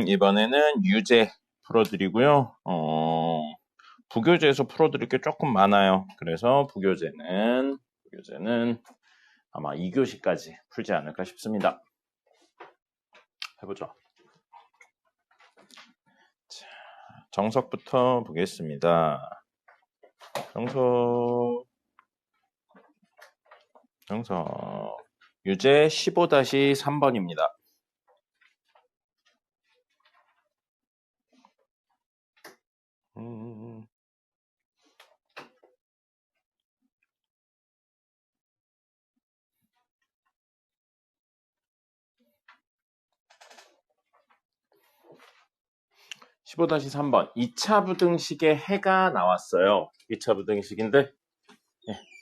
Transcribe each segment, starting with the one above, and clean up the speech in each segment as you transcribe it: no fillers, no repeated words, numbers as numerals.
이번에는 유제 풀어드리고요. 부교재에서 풀어드릴 게 조금 많아요. 그래서 부교재는 아마 2교시까지 풀지 않을까 싶습니다. 해보죠. 자, 정석부터 보겠습니다. 정석 유제 15-3번입니다. 15-3번 2차 부등식에 해가 나왔어요. 2차 부등식인데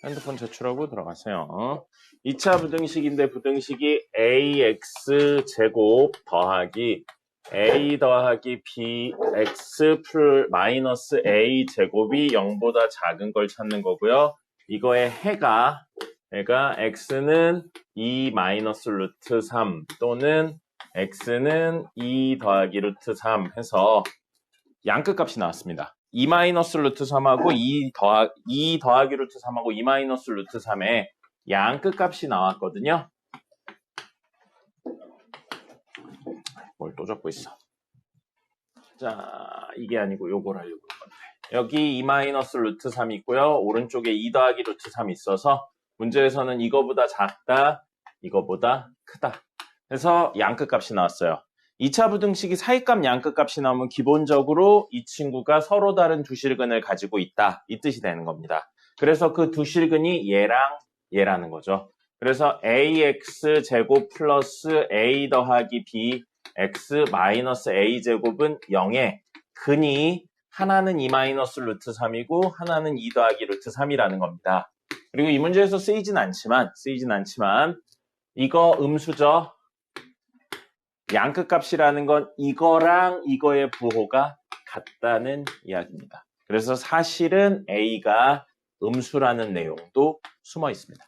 핸드폰 제출하고 들어가세요. 2차 부등식인데 부등식이 ax제곱 더하기 a 더하기 bx 마이너스 a제곱이 0보다 작은 걸 찾는 거고요. 이거의 해가 x는 2 마이너스 루트 3 또는 x는 2 더하기 루트 3 해서 양끝 값이 나왔습니다. 2 마이너스 루트 3하고 2 더하기 루트 3하고 2 마이너스 루트 3의 양끝 값이 나왔거든요. 뭘 또 적고 있어. 자, 이게 아니고 요걸 하려고 한 건데. 여기 2 마이너스 루트 3 있고요. 오른쪽에 2 더하기 루트 3 있어서 문제에서는 이거보다 작다, 이거보다 크다. 그래서 양끝 값이 나왔어요. 2차 부등식이 사이값 양끝 값이 나오면 기본적으로 이 친구가 서로 다른 두 실근을 가지고 있다. 이 뜻이 되는 겁니다. 그래서 그 두 실근이 얘랑 얘라는 거죠. 그래서 ax 제곱 플러스 a 더하기 bx 마이너스 a 제곱은 0에 근이 하나는 2 마이너스 루트 3이고 하나는 2 더하기 루트 3이라는 겁니다. 그리고 이 문제에서 쓰이진 않지만 이거 음수죠. 양끝 값이라는 건 이거랑 이거의 부호가 같다는 이야기입니다. 그래서 사실은 A가 음수라는 내용도 숨어 있습니다.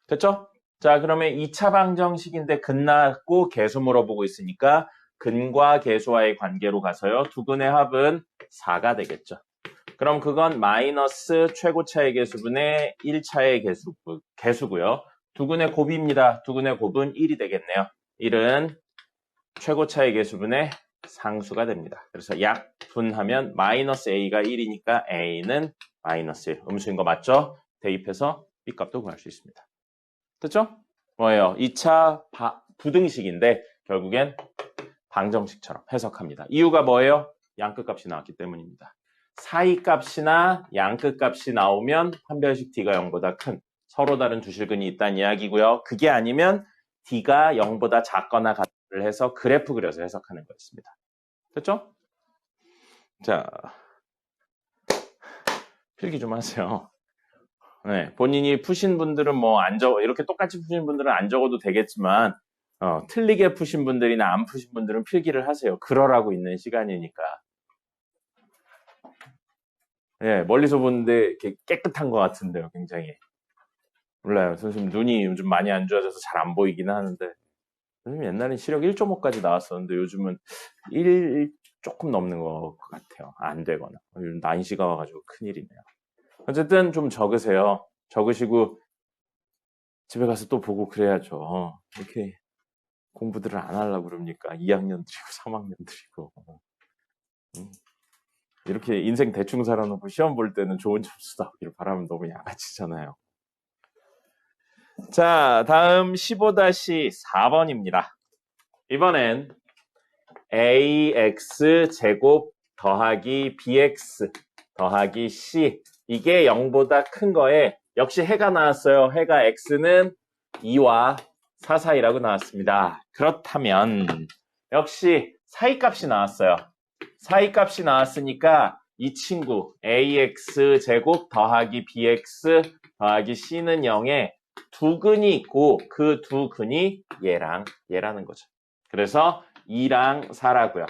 됐죠? 자, 그러면 2차 방정식인데 근 나왔고 계수 물어보고 있으니까 근과 계수와의 관계로 가서요. 두 근의 합은 4가 되겠죠. 그럼 그건 마이너스 최고차의 계수분의 1차의 계수고요. 두 근의 곱입니다. 두 근의 곱은 1이 되겠네요. 1은 최고차의 계수분의 상수가 됩니다. 그래서 약분하면 마이너스 a가 1이니까 a는 마이너스 1. 음수인 거 맞죠? 대입해서 b값도 구할 수 있습니다. 됐죠? 뭐예요? 2차 부등식인데 결국엔 방정식처럼 해석합니다. 이유가 뭐예요? 양끝값이 나왔기 때문입니다. 사이값이나 양끝값이 나오면 판별식 d가 0보다 큰 서로 다른 두 실근이 있다는 이야기고요. 그게 아니면 d가 0보다 작거나 같다를 해서 그래프 그려서 해석하는 거였습니다. 됐죠? 자, 필기 좀 하세요. 네, 본인이 푸신 분들은 뭐 안 적어 이렇게 똑같이 푸신 분들은 안 적어도 되겠지만 틀리게 푸신 분들이나 안 푸신 분들은 필기를 하세요. 그러라고 있는 시간이니까. 예, 멀리서 보는데 이렇게 깨끗한 것 같은데요, 굉장히. 몰라요. 선생님 눈이 요즘 많이 안 좋아져서 잘 안 보이긴 하는데 선생님 옛날엔 시력 1.5까지 나왔었는데 요즘은 1 조금 넘는 것 같아요. 안 되거나. 요즘 난시가 와가지고 큰일이네요. 어쨌든 좀 적으세요. 적으시고 집에 가서 또 보고 그래야죠. 이렇게 공부들을 안 하려고 그럽니까? 2학년들이고 3학년들이고. 이렇게 인생 대충 살아놓고 시험 볼 때는 좋은 점수 나오기를 바라면 너무 양아치잖아요. 자, 다음 15-4번입니다. 이번엔 ax 제곱 더하기 bx 더하기 c 이게 0보다 큰 거에 역시 해가 나왔어요. 해가 x는 2와 4 사이라고 나왔습니다. 그렇다면 역시 사이값이 나왔어요. 사이값이 나왔으니까 이 친구 ax 제곱 더하기 bx 더하기 c는 0에 두 근이 있고 그 두 근이 얘랑 얘라는 거죠. 그래서 2랑 4라고요.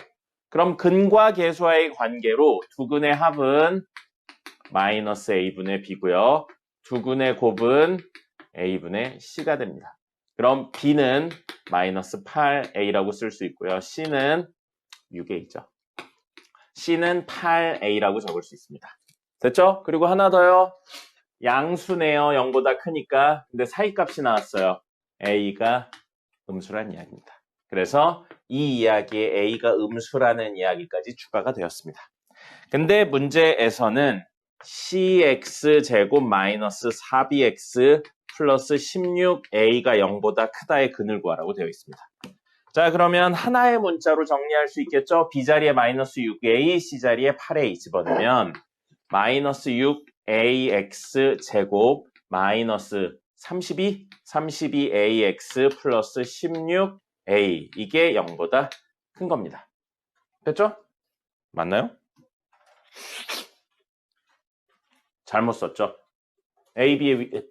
그럼 근과 계수와의 관계로 두 근의 합은 마이너스 a분의 b고요. 두 근의 곱은 a분의 c가 됩니다. 그럼 b는 마이너스 8a라고 쓸 수 있고요. c는 6a죠. c는 8a라고 적을 수 있습니다. 됐죠? 그리고 하나 더요. 양수네요. 0보다 크니까. 근데 사이값이 나왔어요. a가 음수란 이야기입니다. 그래서 이 이야기에 a가 음수라는 이야기까지 추가가 되었습니다. 근데 문제에서는 cx제곱 마이너스 4bx 플러스 16a가 0보다 크다의 근을 구하라고 되어 있습니다. 자, 그러면 하나의 문자로 정리할 수 있겠죠? b자리에 마이너스 6a, c자리에 8a 집어넣으면 마이너스 6ax 제곱 마이너스 32ax 플러스 16a 이게 0보다 큰 겁니다. 됐죠? 맞나요? 잘못 썼죠?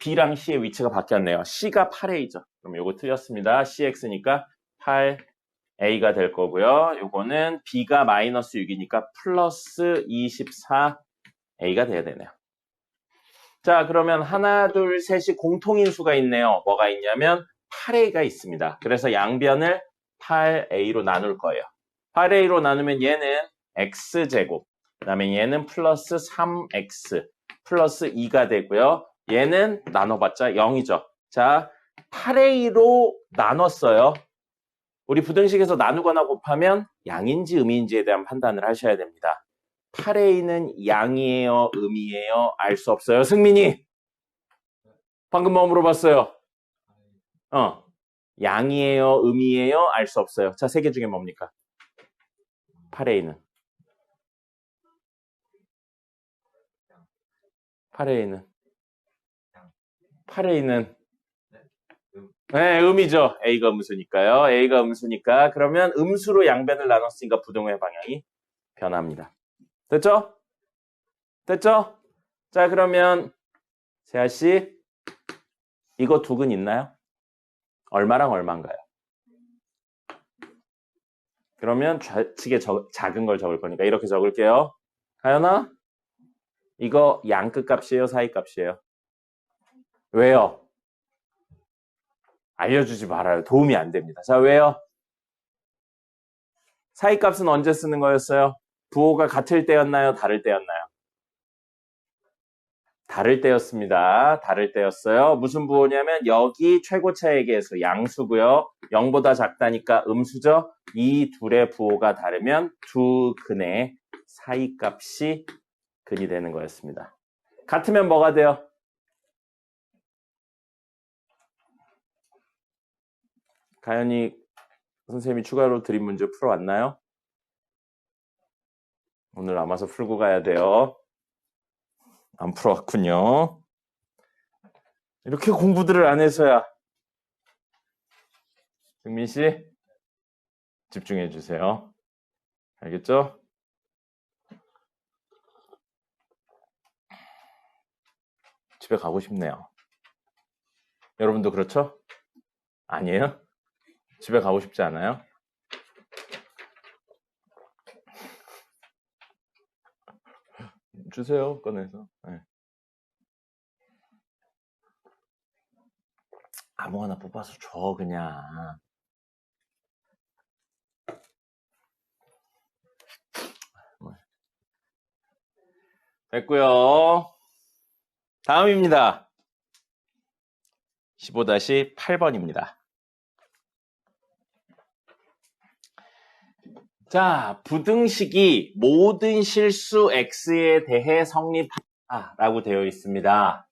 B랑 C의 위치가 바뀌었네요. C가 8a죠. 그럼 이거 틀렸습니다. CX니까 8a가 될 거고요. 요거는 B가 마이너스 6이니까 플러스 24a가 돼야 되네요. 자, 그러면 하나, 둘, 셋이 공통인수가 있네요. 뭐가 있냐면 8a가 있습니다. 그래서 양변을 8a로 나눌 거예요. 8a로 나누면 얘는 x제곱, 그 다음에 얘는 플러스 3x 플러스 2가 되고요. 얘는 나눠봤자 0이죠. 자, 8a로 나눴어요. 우리 부등식에서 나누거나 곱하면 양인지 음인지에 대한 판단을 하셔야 됩니다. 8a는 양이에요, 음이에요? 알 수 없어요. 승민이! 방금 뭐 물어봤어요? 양이에요, 음이에요? 알 수 없어요. 자, 세 개 중에 뭡니까? 8a는 8a는 네, 음이죠. a가 음수니까요. a가 음수니까 그러면 음수로 양변을 나눴으니까 부등호의 방향이 변합니다. 됐죠? 됐죠? 자, 그러면 세아씨 이거 두 근 있나요? 얼마랑 얼마인가요? 그러면 좌측에 작은 걸 적을 거니까 이렇게 적을게요. 가연아, 이거 양끝 값이에요? 사이 값이에요? 왜요? 알려주지 말아요. 도움이 안 됩니다. 자, 왜요? 사이 값은 언제 쓰는 거였어요? 부호가 같을 때였나요? 다를 때였나요? 다를 때였습니다. 다를 때였어요. 무슨 부호냐면 여기 최고차에게서 양수고요. 0보다 작다니까 음수죠. 이 둘의 부호가 다르면 두 근의 사이 값이 근이 되는 거였습니다. 같으면 뭐가 돼요? 가연이 선생님이 추가로 드린 문제 풀어왔나요? 오늘 남아서 풀고 가야 돼요. 안 풀어왔군요. 이렇게 공부들을 안 해서야. 승민 씨, 집중해 주세요. 알겠죠? 집에 가고 싶네요. 여러분도 그렇죠? 아니에요? 집에 가고 싶지 않아요? 주세요, 꺼내서. 네. 아무거나 뽑아서 줘, 그냥. 됐고요. 다음입니다. 15-8번입니다. 자, 부등식이 모든 실수 x에 대해 성립한다라고 되어 있습니다.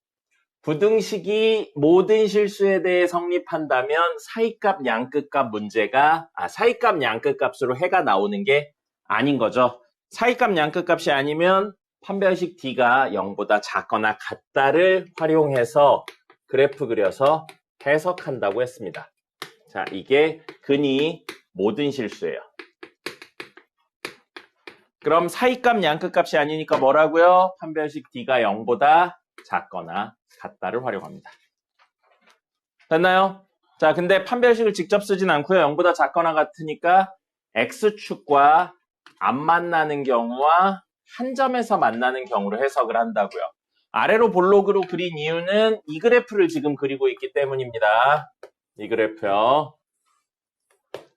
부등식이 모든 실수에 대해 성립한다면 사이값 양끝값 문제가 사이값 양끝값으로 해가 나오는 게 아닌 거죠. 사이값 양끝값이 아니면 판별식 D가 0보다 작거나 같다를 활용해서 그래프 그려서 해석한다고 했습니다. 자, 이게 근이 모든 실수예요. 그럼 사이값 양끝값이 아니니까 뭐라고요? 판별식 D가 0보다 작거나 같다를 활용합니다. 됐나요? 자, 근데 판별식을 직접 쓰진 않고요. 0보다 작거나 같으니까 X축과 안 만나는 경우와 한 점에서 만나는 경우로 해석을 한다고요. 아래로 볼록으로 그린 이유는 이 그래프를 지금 그리고 있기 때문입니다. 이 그래프요.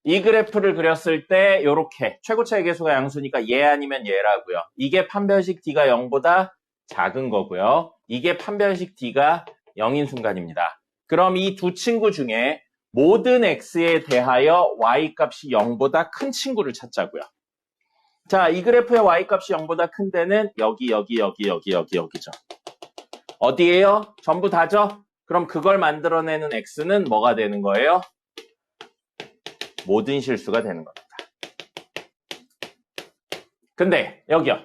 이 그래프를 그렸을 때 이렇게 최고차의 계수가 양수니까 얘 아니면 얘라고요. 이게 판별식 D가 0보다 작은 거고요. 이게 판별식 D가 0인 순간입니다. 그럼 이 두 친구 중에 모든 x에 대하여 y값이 0보다 큰 친구를 찾자고요. 자, 이 그래프의 y값이 0보다 큰 데는 여기죠. 어디예요? 전부 다죠? 그럼 그걸 만들어내는 x는 뭐가 되는 거예요? 모든 실수가 되는 겁니다. 근데 여기요.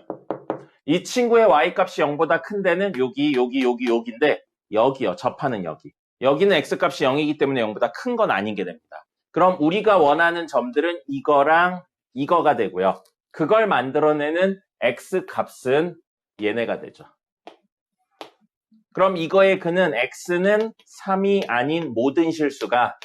이 친구의 y값이 0보다 큰 데는 여기인데 여기요. 접하는 여기. 여기는 x값이 0이기 때문에 0보다 큰 건 아닌 게 됩니다. 그럼 우리가 원하는 점들은 이거랑 이거가 되고요. 그걸 만들어내는 x값은 얘네가 되죠. 그럼 이거의 근은 x는 3이 아닌 모든 실수가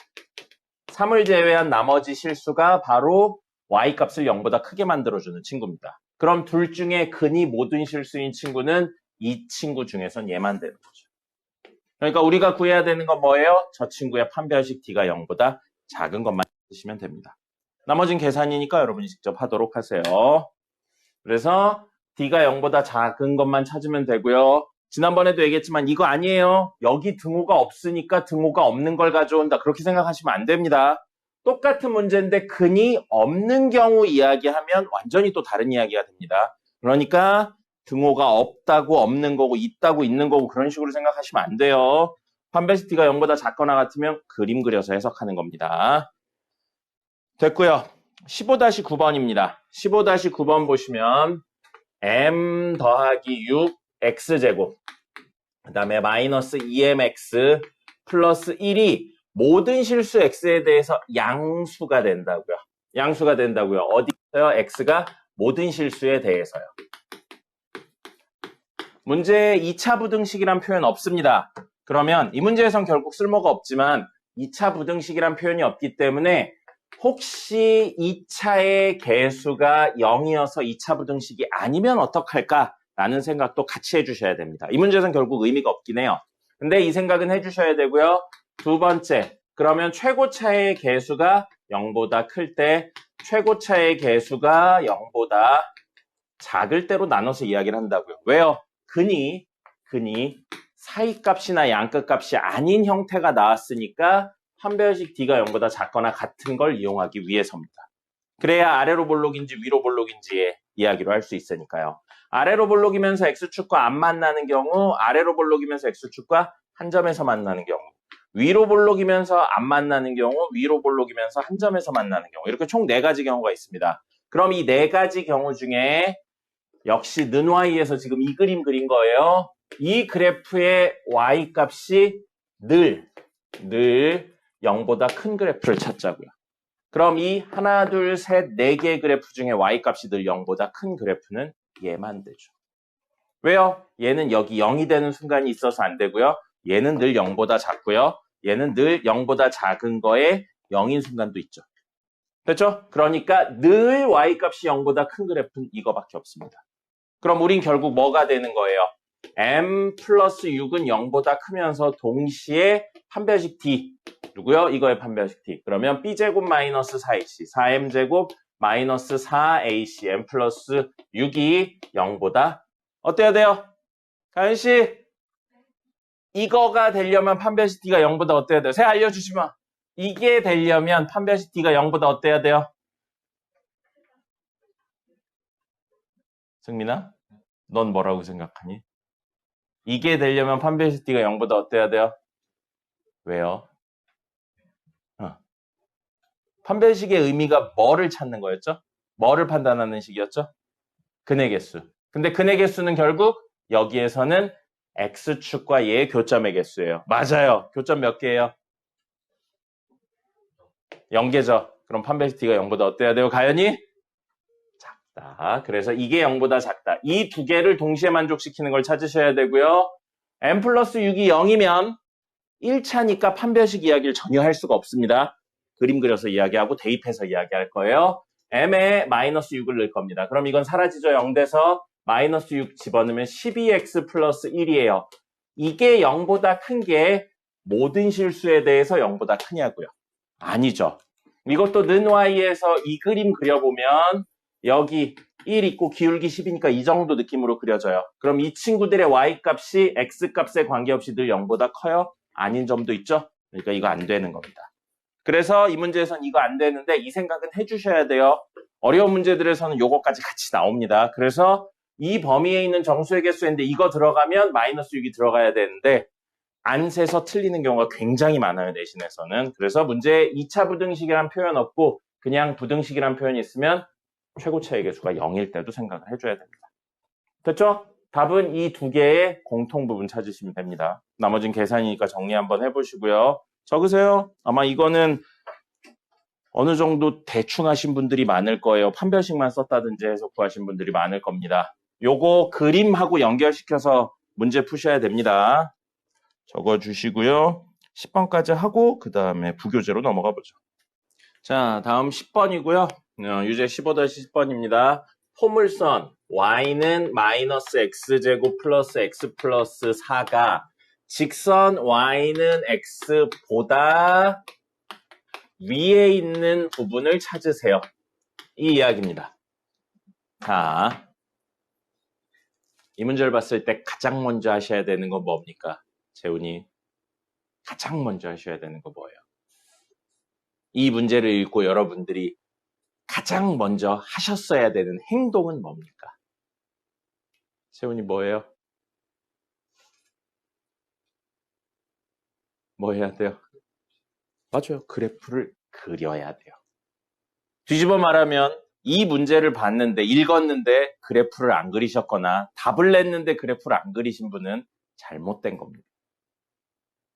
3을 제외한 나머지 실수가 바로 y값을 0보다 크게 만들어주는 친구입니다. 그럼 둘 중에 근이 모든 실수인 친구는 이 친구 중에선 얘만 되는 거죠. 그러니까 우리가 구해야 되는 건 뭐예요? 저 친구의 판별식 D가 0보다 작은 것만 쓰시면 됩니다. 나머지는 계산이니까 여러분이 직접 하도록 하세요. 그래서 D가 0보다 작은 것만 찾으면 되고요. 지난번에도 얘기했지만 이거 아니에요. 여기 등호가 없으니까 등호가 없는 걸 가져온다. 그렇게 생각하시면 안 됩니다. 똑같은 문제인데 근이 없는 경우 이야기하면 완전히 또 다른 이야기가 됩니다. 그러니까 등호가 없다고 없는 거고 있다고 있는 거고 그런 식으로 생각하시면 안 돼요. 판별식 D가 0보다 작거나 같으면 그림 그려서 해석하는 겁니다. 됐고요. 15-9번입니다. 15-9번 보시면 m 더하기 6 x제곱 그 다음에 마이너스 2mx 플러스 1이 모든 실수 x에 대해서 양수가 된다고요. 양수가 된다고요. 어디 있어요? x가 모든 실수에 대해서요. 문제에 2차 부등식이란 표현 없습니다. 그러면 이 문제에선 결국 쓸모가 없지만 2차 부등식이란 표현이 없기 때문에 혹시 2차의 개수가 0이어서 2차 부등식이 아니면 어떡할까? 라는 생각도 같이 해주셔야 됩니다. 이 문제에선 결국 의미가 없긴 해요. 근데 이 생각은 해주셔야 되고요. 두 번째, 그러면 최고차의 개수가 0보다 클 때 최고차의 개수가 0보다 작을 때로 나눠서 이야기를 한다고요. 왜요? 근이 사이값이나 양끝값이 아닌 형태가 나왔으니까 판별식 D가 0보다 작거나 같은 걸 이용하기 위해서입니다. 그래야 아래로 볼록인지 위로 볼록인지의 이야기로 할 수 있으니까요. 아래로 볼록이면서 X축과 안 만나는 경우, 아래로 볼록이면서 X축과 한 점에서 만나는 경우, 위로 볼록이면서 안 만나는 경우, 위로 볼록이면서 한 점에서 만나는 경우, 이렇게 총 4가지 경우가 있습니다. 그럼 이 4가지 경우 중에 역시 는 Y에서 지금 이 그림 그린 거예요. 이 그래프의 Y값이 늘 0보다 큰 그래프를 찾자고요. 그럼 이 하나, 둘, 셋, 4개의 그래프 중에 Y값이 늘 0보다 큰 그래프는 얘만 되죠. 왜요? 얘는 여기 0이 되는 순간이 있어서 안 되고요. 얘는 늘 0보다 작고요. 얘는 늘 0보다 작은 거에 0인 순간도 있죠. 됐죠? 그러니까 늘 Y값이 0보다 큰 그래프는 이거밖에 없습니다. 그럼 우린 결국 뭐가 되는 거예요? m 플러스 6은 0보다 크면서 동시에 판별식 D 누구요? 이거의 판별식 D. 그러면 b제곱 마이너스 4ac 4m제곱 마이너스 4ac m 플러스 6이 0보다 어때야 돼요? 가연씨 이거가 되려면 판별식 D가 0보다 어때야 돼요? 새 알려주시면 이게 되려면 판별식 D가 0보다 어때야 돼요? 승민아? 넌 뭐라고 생각하니? 이게 되려면 판별식 D가 0보다 어때야 돼요? 왜요? 판별식의 의미가 뭐를 찾는 거였죠? 뭐를 판단하는 식이었죠? 근의 개수. 근데 근의 개수는 결국 여기에서는 X축과 얘의 교점의 개수예요. 맞아요. 교점 몇 개예요? 0개죠. 그럼 판별식 D가 0보다 어때야 돼요? 가연이? 작다. 그래서 이게 0보다 작다. 이 두 개를 동시에 만족시키는 걸 찾으셔야 되고요. m 플러스 6이 0이면 1차니까 판별식 이야기를 전혀 할 수가 없습니다. 그림 그려서 이야기하고 대입해서 이야기할 거예요. m에 마이너스 6을 넣을 겁니다. 그럼 이건 사라지죠. 0돼서 마이너스 6 집어넣으면 12x 플러스 1이에요. 이게 0보다 큰 게 모든 실수에 대해서 0보다 크냐고요. 아니죠. 이것도 는 y에서 이 그림 그려보면 여기 1 있고 기울기 10이니까 이 정도 느낌으로 그려져요. 그럼 이 친구들의 y값이 x값에 관계없이 늘 0보다 커요? 아닌 점도 있죠? 그러니까 이거 안 되는 겁니다. 그래서 이 문제에서는 이거 안 되는데 이 생각은 해주셔야 돼요. 어려운 문제들에서는 요거까지 같이 나옵니다. 그래서 이 범위에 있는 정수의 개수인데 이거 들어가면 마이너스 6이 들어가야 되는데 안 세서 틀리는 경우가 굉장히 많아요. 내신에서는. 그래서 문제에 2차 부등식이란 표현 없고 그냥 부등식이란 표현이 있으면 최고 차의 개수가 0일 때도 생각을 해줘야 됩니다. 됐죠? 답은 이 두 개의 공통 부분 찾으시면 됩니다. 나머지는 계산이니까 정리 한번 해보시고요. 적으세요. 아마 이거는 어느 정도 대충 하신 분들이 많을 거예요. 판별식만 썼다든지 해서 구하신 분들이 많을 겁니다. 요거 그림하고 연결시켜서 문제 푸셔야 됩니다. 적어주시고요. 10번까지 하고 그 다음에 부교재로 넘어가 보죠. 자, 다음 10번이고요. 유제 15-10번입니다. 포물선 y는 마이너스 x제곱 플러스 x 플러스 4가 직선 y는 x보다 위에 있는 부분을 찾으세요. 이 이야기입니다. 자, 이 문제를 봤을 때 가장 먼저 하셔야 되는 건 뭡니까? 재훈이 가장 먼저 하셔야 되는 거 뭐예요? 이 문제를 읽고 여러분들이 가장 먼저 하셨어야 되는 행동은 뭡니까? 재훈이 뭐예요? 뭐 해야 돼요? 맞아요. 그래프를 그려야 돼요. 뒤집어 말하면 이 문제를 봤는데 읽었는데 그래프를 안 그리셨거나 답을 냈는데 그래프를 안 그리신 분은 잘못된 겁니다.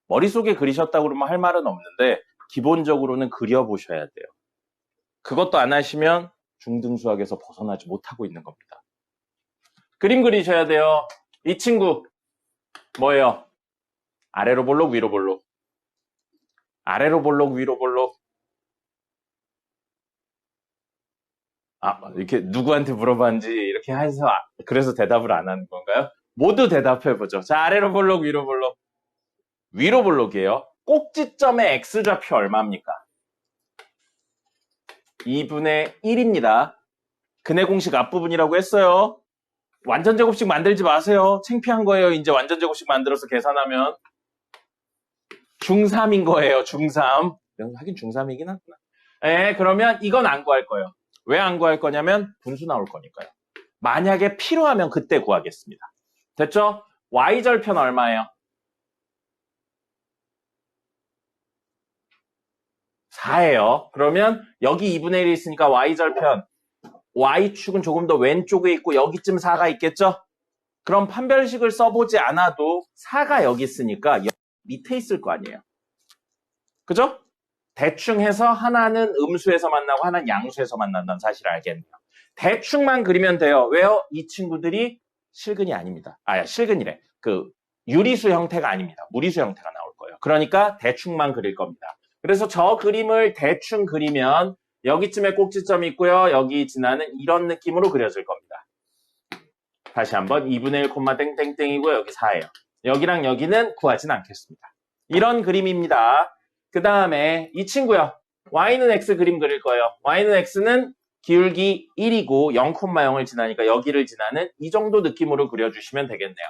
머릿속에 그리셨다고 그러면 할 말은 없는데 기본적으로는 그려보셔야 돼요. 그것도 안 하시면 중등수학에서 벗어나지 못하고 있는 겁니다. 그림 그리셔야 돼요. 이 친구 뭐예요? 아래로 볼록 위로 볼록. 아래로 볼록 위로 볼록. 이렇게 누구한테 물어봤는지 이렇게 해서 그래서 대답을 안 하는 건가요? 모두 대답해보죠. 자, 아래로 볼록 위로 볼록. 위로 볼록이에요. 꼭지점의 x좌표 얼마입니까? 2분의 1입니다. 근해 공식 앞부분이라고 했어요. 완전 제곱식 만들지 마세요. 창피한 거예요. 이제 완전 제곱식 만들어서 계산하면. 중3인 거예요. 중3. 하긴 중3이긴 하구나. 네, 그러면 이건 안 구할 거예요. 왜 안 구할 거냐면 분수 나올 거니까요. 만약에 필요하면 그때 구하겠습니다. 됐죠? y절편 얼마예요? 4예요. 그러면 여기 2분의 1이 있으니까 y절편. y축은 조금 더 왼쪽에 있고 여기쯤 4가 있겠죠? 그럼 판별식을 써보지 않아도 4가 여기 있으니까 여기 밑에 있을 거 아니에요. 그죠? 대충 해서 하나는 음수에서 만나고 하나는 양수에서 만난다는 사실을 알겠네요. 대충만 그리면 돼요. 왜요? 이 친구들이 실근이 아닙니다. 실근이래. 유리수 형태가 아닙니다. 무리수 형태가 나올 거예요. 그러니까 대충만 그릴 겁니다. 그래서 저 그림을 대충 그리면 여기쯤에 꼭지점이 있고요. 여기 지나는 이런 느낌으로 그려질 겁니다. 다시 한번 2분의 1, 땡땡땡이고 여기 4예요. 여기랑 여기는 구하진 않겠습니다. 이런 그림입니다. 그 다음에 이 친구요. y는 x 그림 그릴 거예요. y는 x는 기울기 1이고 0,0을 지나니까 여기를 지나는 이 정도 느낌으로 그려주시면 되겠네요.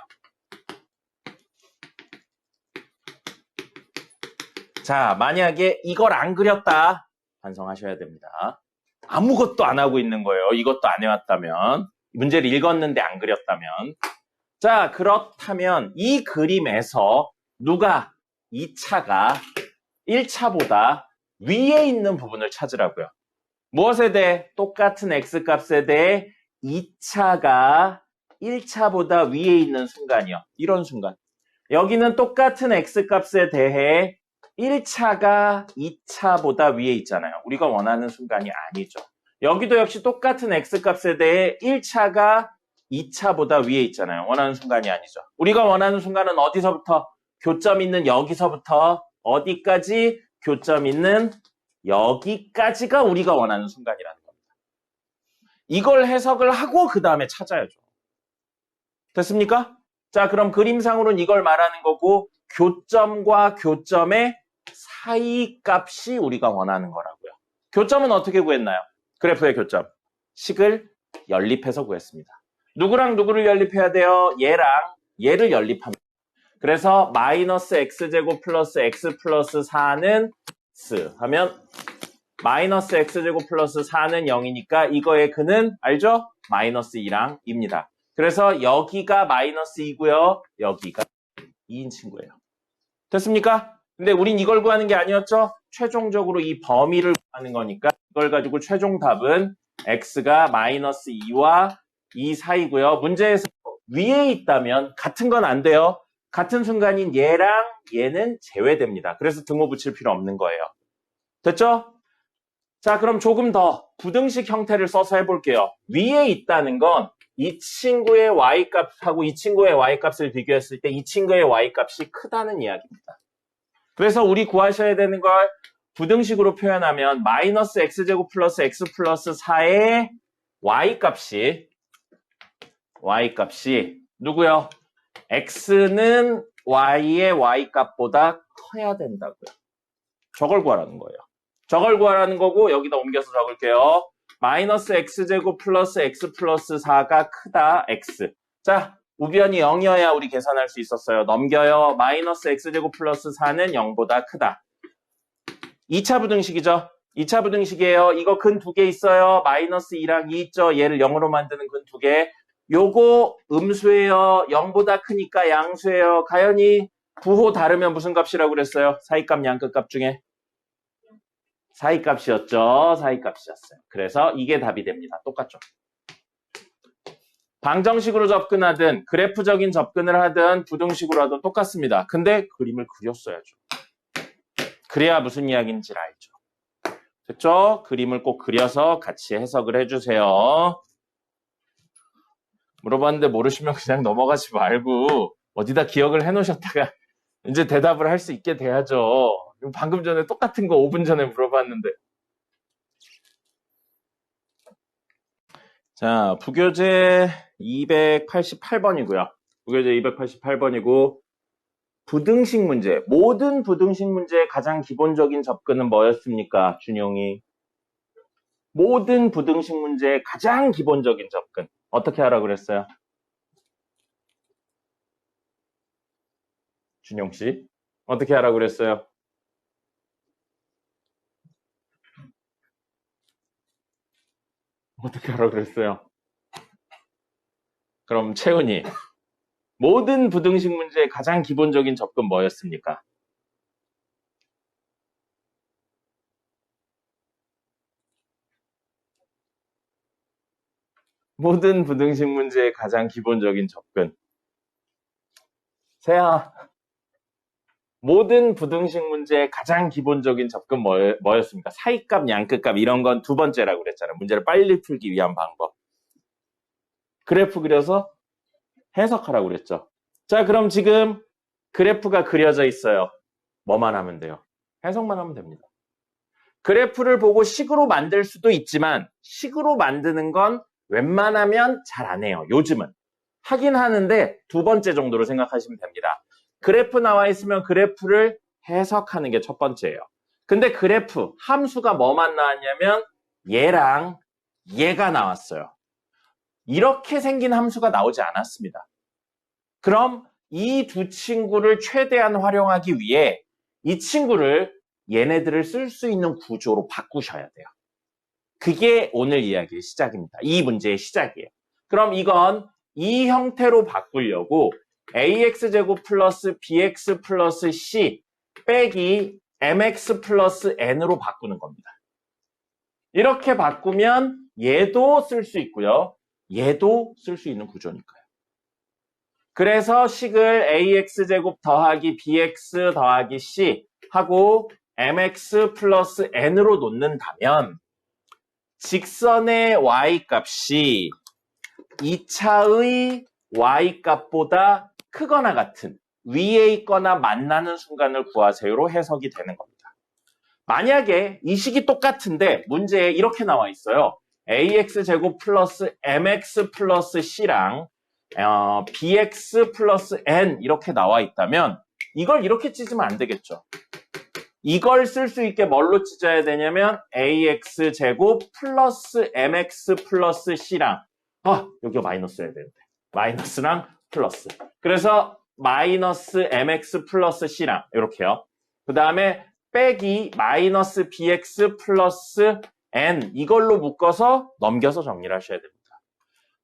자, 만약에 이걸 안 그렸다. 반성하셔야 됩니다. 아무것도 안 하고 있는 거예요. 이것도 안 해왔다면. 문제를 읽었는데 안 그렸다면. 자, 그렇다면 이 그림에서 누가 2차가 1차보다 위에 있는 부분을 찾으라고요. 무엇에 대해? 똑같은 x값에 대해 2차가 1차보다 위에 있는 순간이요. 이런 순간. 여기는 똑같은 x값에 대해 1차가 2차보다 위에 있잖아요. 우리가 원하는 순간이 아니죠. 여기도 역시 똑같은 x값에 대해 1차가 2차보다 위에 있잖아요. 원하는 순간이 아니죠. 우리가 원하는 순간은 어디서부터? 교점 있는 여기서부터 어디까지? 교점 있는 여기까지가 우리가 원하는 순간이라는 겁니다. 이걸 해석을 하고 그 다음에 찾아야죠. 됐습니까? 자, 그럼 그림상으로는 이걸 말하는 거고 교점과 교점의 사이 값이 우리가 원하는 거라고요. 교점은 어떻게 구했나요? 그래프의 교점. 식을 연립해서 구했습니다. 누구랑 누구를 연립해야 돼요? 얘랑 얘를 연립합니다. 그래서 마이너스 x제곱 플러스 x 플러스 4는 x 하면 마이너스 x제곱 플러스 4는 0이니까 이거의 근은 알죠? 마이너스 2랑 2입니다. 그래서 여기가 마이너스 2고요. 여기가 2인 친구예요. 됐습니까? 근데 우린 이걸 구하는 게 아니었죠? 최종적으로 이 범위를 구하는 거니까 이걸 가지고 최종 답은 x가 마이너스 2와 2 사이고요. 문제에서 위에 있다면 같은 건 안 돼요. 같은 순간인 얘랑 얘는 제외됩니다. 그래서 등호 붙일 필요 없는 거예요. 됐죠? 자, 그럼 조금 더 부등식 형태를 써서 해볼게요. 위에 있다는 건 이 친구의 y값하고 이 친구의 y값을 비교했을 때 이 친구의 y값이 크다는 이야기입니다. 그래서 우리 구하셔야 되는 걸 부등식으로 표현하면 마이너스 x제곱 플러스 x 플러스 4의 y값이 누구요? x는 y의 y값보다 커야 된다고요. 저걸 구하라는 거예요. 저걸 구하라는 거고 여기다 옮겨서 적을게요. 마이너스 x제곱 플러스 x 플러스 4가 크다 x. 자, 우변이 0이어야 우리 계산할 수 있었어요. 넘겨요. 마이너스 x제곱 플러스 4는 0보다 크다. 2차 부등식이죠. 2차 부등식이에요. 이거 근 2개 있어요. 마이너스 2랑 2 있죠. 얘를 0으로 만드는 근 2개. 요거 음수예요. 0보다 크니까 양수예요. 가연이 부호 다르면 무슨 값이라고 그랬어요? 사이값, 양끝값 중에? 사이값이었죠. 사이값이었어요. 그래서 이게 답이 됩니다. 똑같죠. 방정식으로 접근하든 그래프적인 접근을 하든 부등식으로 하든 똑같습니다. 근데 그림을 그렸어야죠. 그래야 무슨 이야기인지 알죠. 됐죠? 그림을 꼭 그려서 같이 해석을 해주세요. 물어봤는데 모르시면 그냥 넘어가지 말고 어디다 기억을 해놓으셨다가 이제 대답을 할 수 있게 돼야죠. 방금 전에 똑같은 거 5분 전에 물어봤는데. 자, 부교재 288번이고요. 부교재 288번이고 부등식 문제, 모든 부등식 문제의 가장 기본적인 접근은 뭐였습니까? 준용이. 모든 부등식 문제의 가장 기본적인 접근. 어떻게 하라고 그랬어요? 준용 씨. 어떻게 하라고 그랬어요? 어떻게 하라고 그랬어요? 그럼 채은이. 모든 부등식 문제의 가장 기본적인 접근 뭐였습니까? 모든 부등식 문제의 가장 기본적인 접근. 세아. 모든 부등식 문제의 가장 기본적인 접근 뭐였습니까? 사이값, 양끝값 이런 건 두 번째라고 그랬잖아요. 문제를 빨리 풀기 위한 방법. 그래프 그려서 해석하라고 그랬죠. 자, 그럼 지금 그래프가 그려져 있어요. 뭐만 하면 돼요? 해석만 하면 됩니다. 그래프를 보고 식으로 만들 수도 있지만 식으로 만드는 건 웬만하면 잘 안 해요. 요즘은. 하긴 하는데 두 번째 정도로 생각하시면 됩니다. 그래프 나와 있으면 그래프를 해석하는 게 첫 번째예요. 근데 그래프, 함수가 뭐만 나왔냐면 얘랑 얘가 나왔어요. 이렇게 생긴 함수가 나오지 않았습니다. 그럼 이 두 친구를 최대한 활용하기 위해 이 친구를 얘네들을 쓸 수 있는 구조로 바꾸셔야 돼요. 그게 오늘 이야기의 시작입니다. 이 문제의 시작이에요. 그럼 이건 이 형태로 바꾸려고 ax제곱 플러스 bx 플러스 c 빼기 mx 플러스 n으로 바꾸는 겁니다. 이렇게 바꾸면 얘도 쓸 수 있고요. 얘도 쓸 수 있는 구조니까요. 그래서 식을 ax제곱 더하기 bx 더하기 c 하고 mx 플러스 n으로 놓는다면 직선의 y값이 2차의 y값보다 크거나 같은 위에 있거나 만나는 순간을 구하세요로 해석이 되는 겁니다. 만약에 이 식이 똑같은데 문제에 이렇게 나와 있어요. ax제곱 플러스 mx 플러스 c랑 bx 플러스 n 이렇게 나와 있다면 이걸 이렇게 찢으면 안 되겠죠. 이걸 쓸 수 있게 뭘로 찢어야 되냐면 ax제곱 플러스 mx 플러스 c랑 여기가 마이너스 해야 되는데 마이너스랑 플러스. 그래서 마이너스 mx 플러스 c랑 이렇게요. 그 다음에 빼기 마이너스 bx 플러스 n 이걸로 묶어서 넘겨서 정리를 하셔야 됩니다.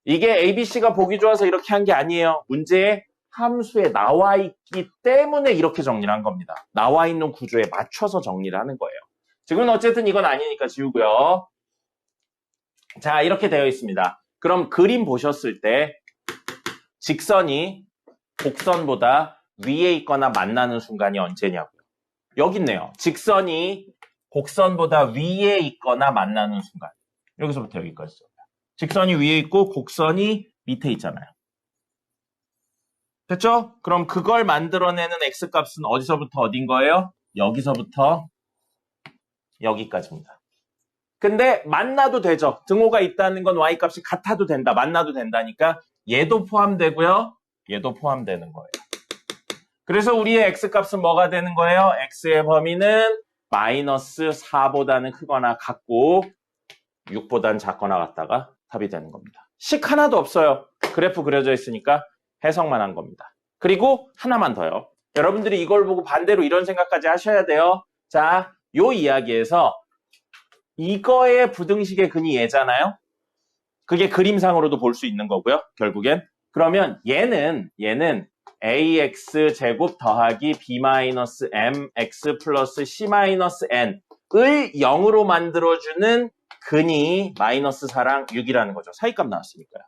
이게 ABC가 보기 좋아서 이렇게 한 게 아니에요. 문제에 함수에 나와 있기 때문에 이렇게 정리를 한 겁니다. 나와 있는 구조에 맞춰서 정리를 하는 거예요. 지금은 어쨌든 이건 아니니까 지우고요. 자, 이렇게 되어 있습니다. 그럼 그림 보셨을 때 직선이 곡선보다 위에 있거나 만나는 순간이 언제냐고요. 여기 있네요. 직선이 곡선보다 위에 있거나 만나는 순간. 여기서부터 여기까지죠. 직선이 위에 있고 곡선이 밑에 있잖아요. 됐죠? 그럼 그걸 만들어내는 x값은 어디서부터 어딘 거예요? 여기서부터 여기까지입니다. 근데 만나도 되죠. 등호가 있다는 건 y값이 같아도 된다. 만나도 된다니까 얘도 포함되고요. 얘도 포함되는 거예요. 그래서 우리의 x값은 뭐가 되는 거예요? x의 범위는 마이너스 4보다는 크거나 같고 6보다는 작거나 같다가 답이 되는 겁니다. 식 하나도 없어요. 그래프 그려져 있으니까 해석만 한 겁니다. 그리고 하나만 더요. 여러분들이 이걸 보고 반대로 이런 생각까지 하셔야 돼요. 자, 요 이야기에서 이거의 부등식의 근이 얘잖아요. 그게 그림상으로도 볼 수 있는 거고요. 결국엔. 그러면 얘는 ax 제곱 더하기 b-mx 플러스 c-n을 0으로 만들어주는 근이 마이너스 4랑 6이라는 거죠. 사이값 나왔으니까요.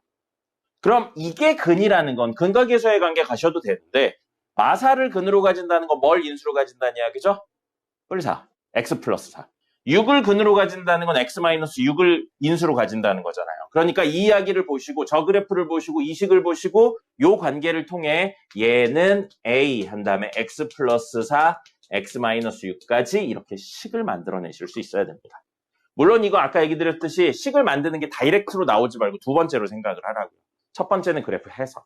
그럼 이게 근이라는 건 근과 계수의 관계 가셔도 되는데 마사를 근으로 가진다는 건 뭘 인수로 가진다는 이야기죠? 뿔4, x 플러스 4. 6을 근으로 가진다는 건 x 마이너스 6을 인수로 가진다는 거잖아요. 그러니까 이 이야기를 보시고 저 그래프를 보시고 이 식을 보시고 요 관계를 통해 얘는 a 한 다음에 x 플러스 4, x 마이너스 6까지 이렇게 식을 만들어내실 수 있어야 됩니다. 물론 이거 아까 얘기 드렸듯이 식을 만드는 게 다이렉트로 나오지 말고 두 번째로 생각을 하라고요. 첫 번째는 그래프 해석.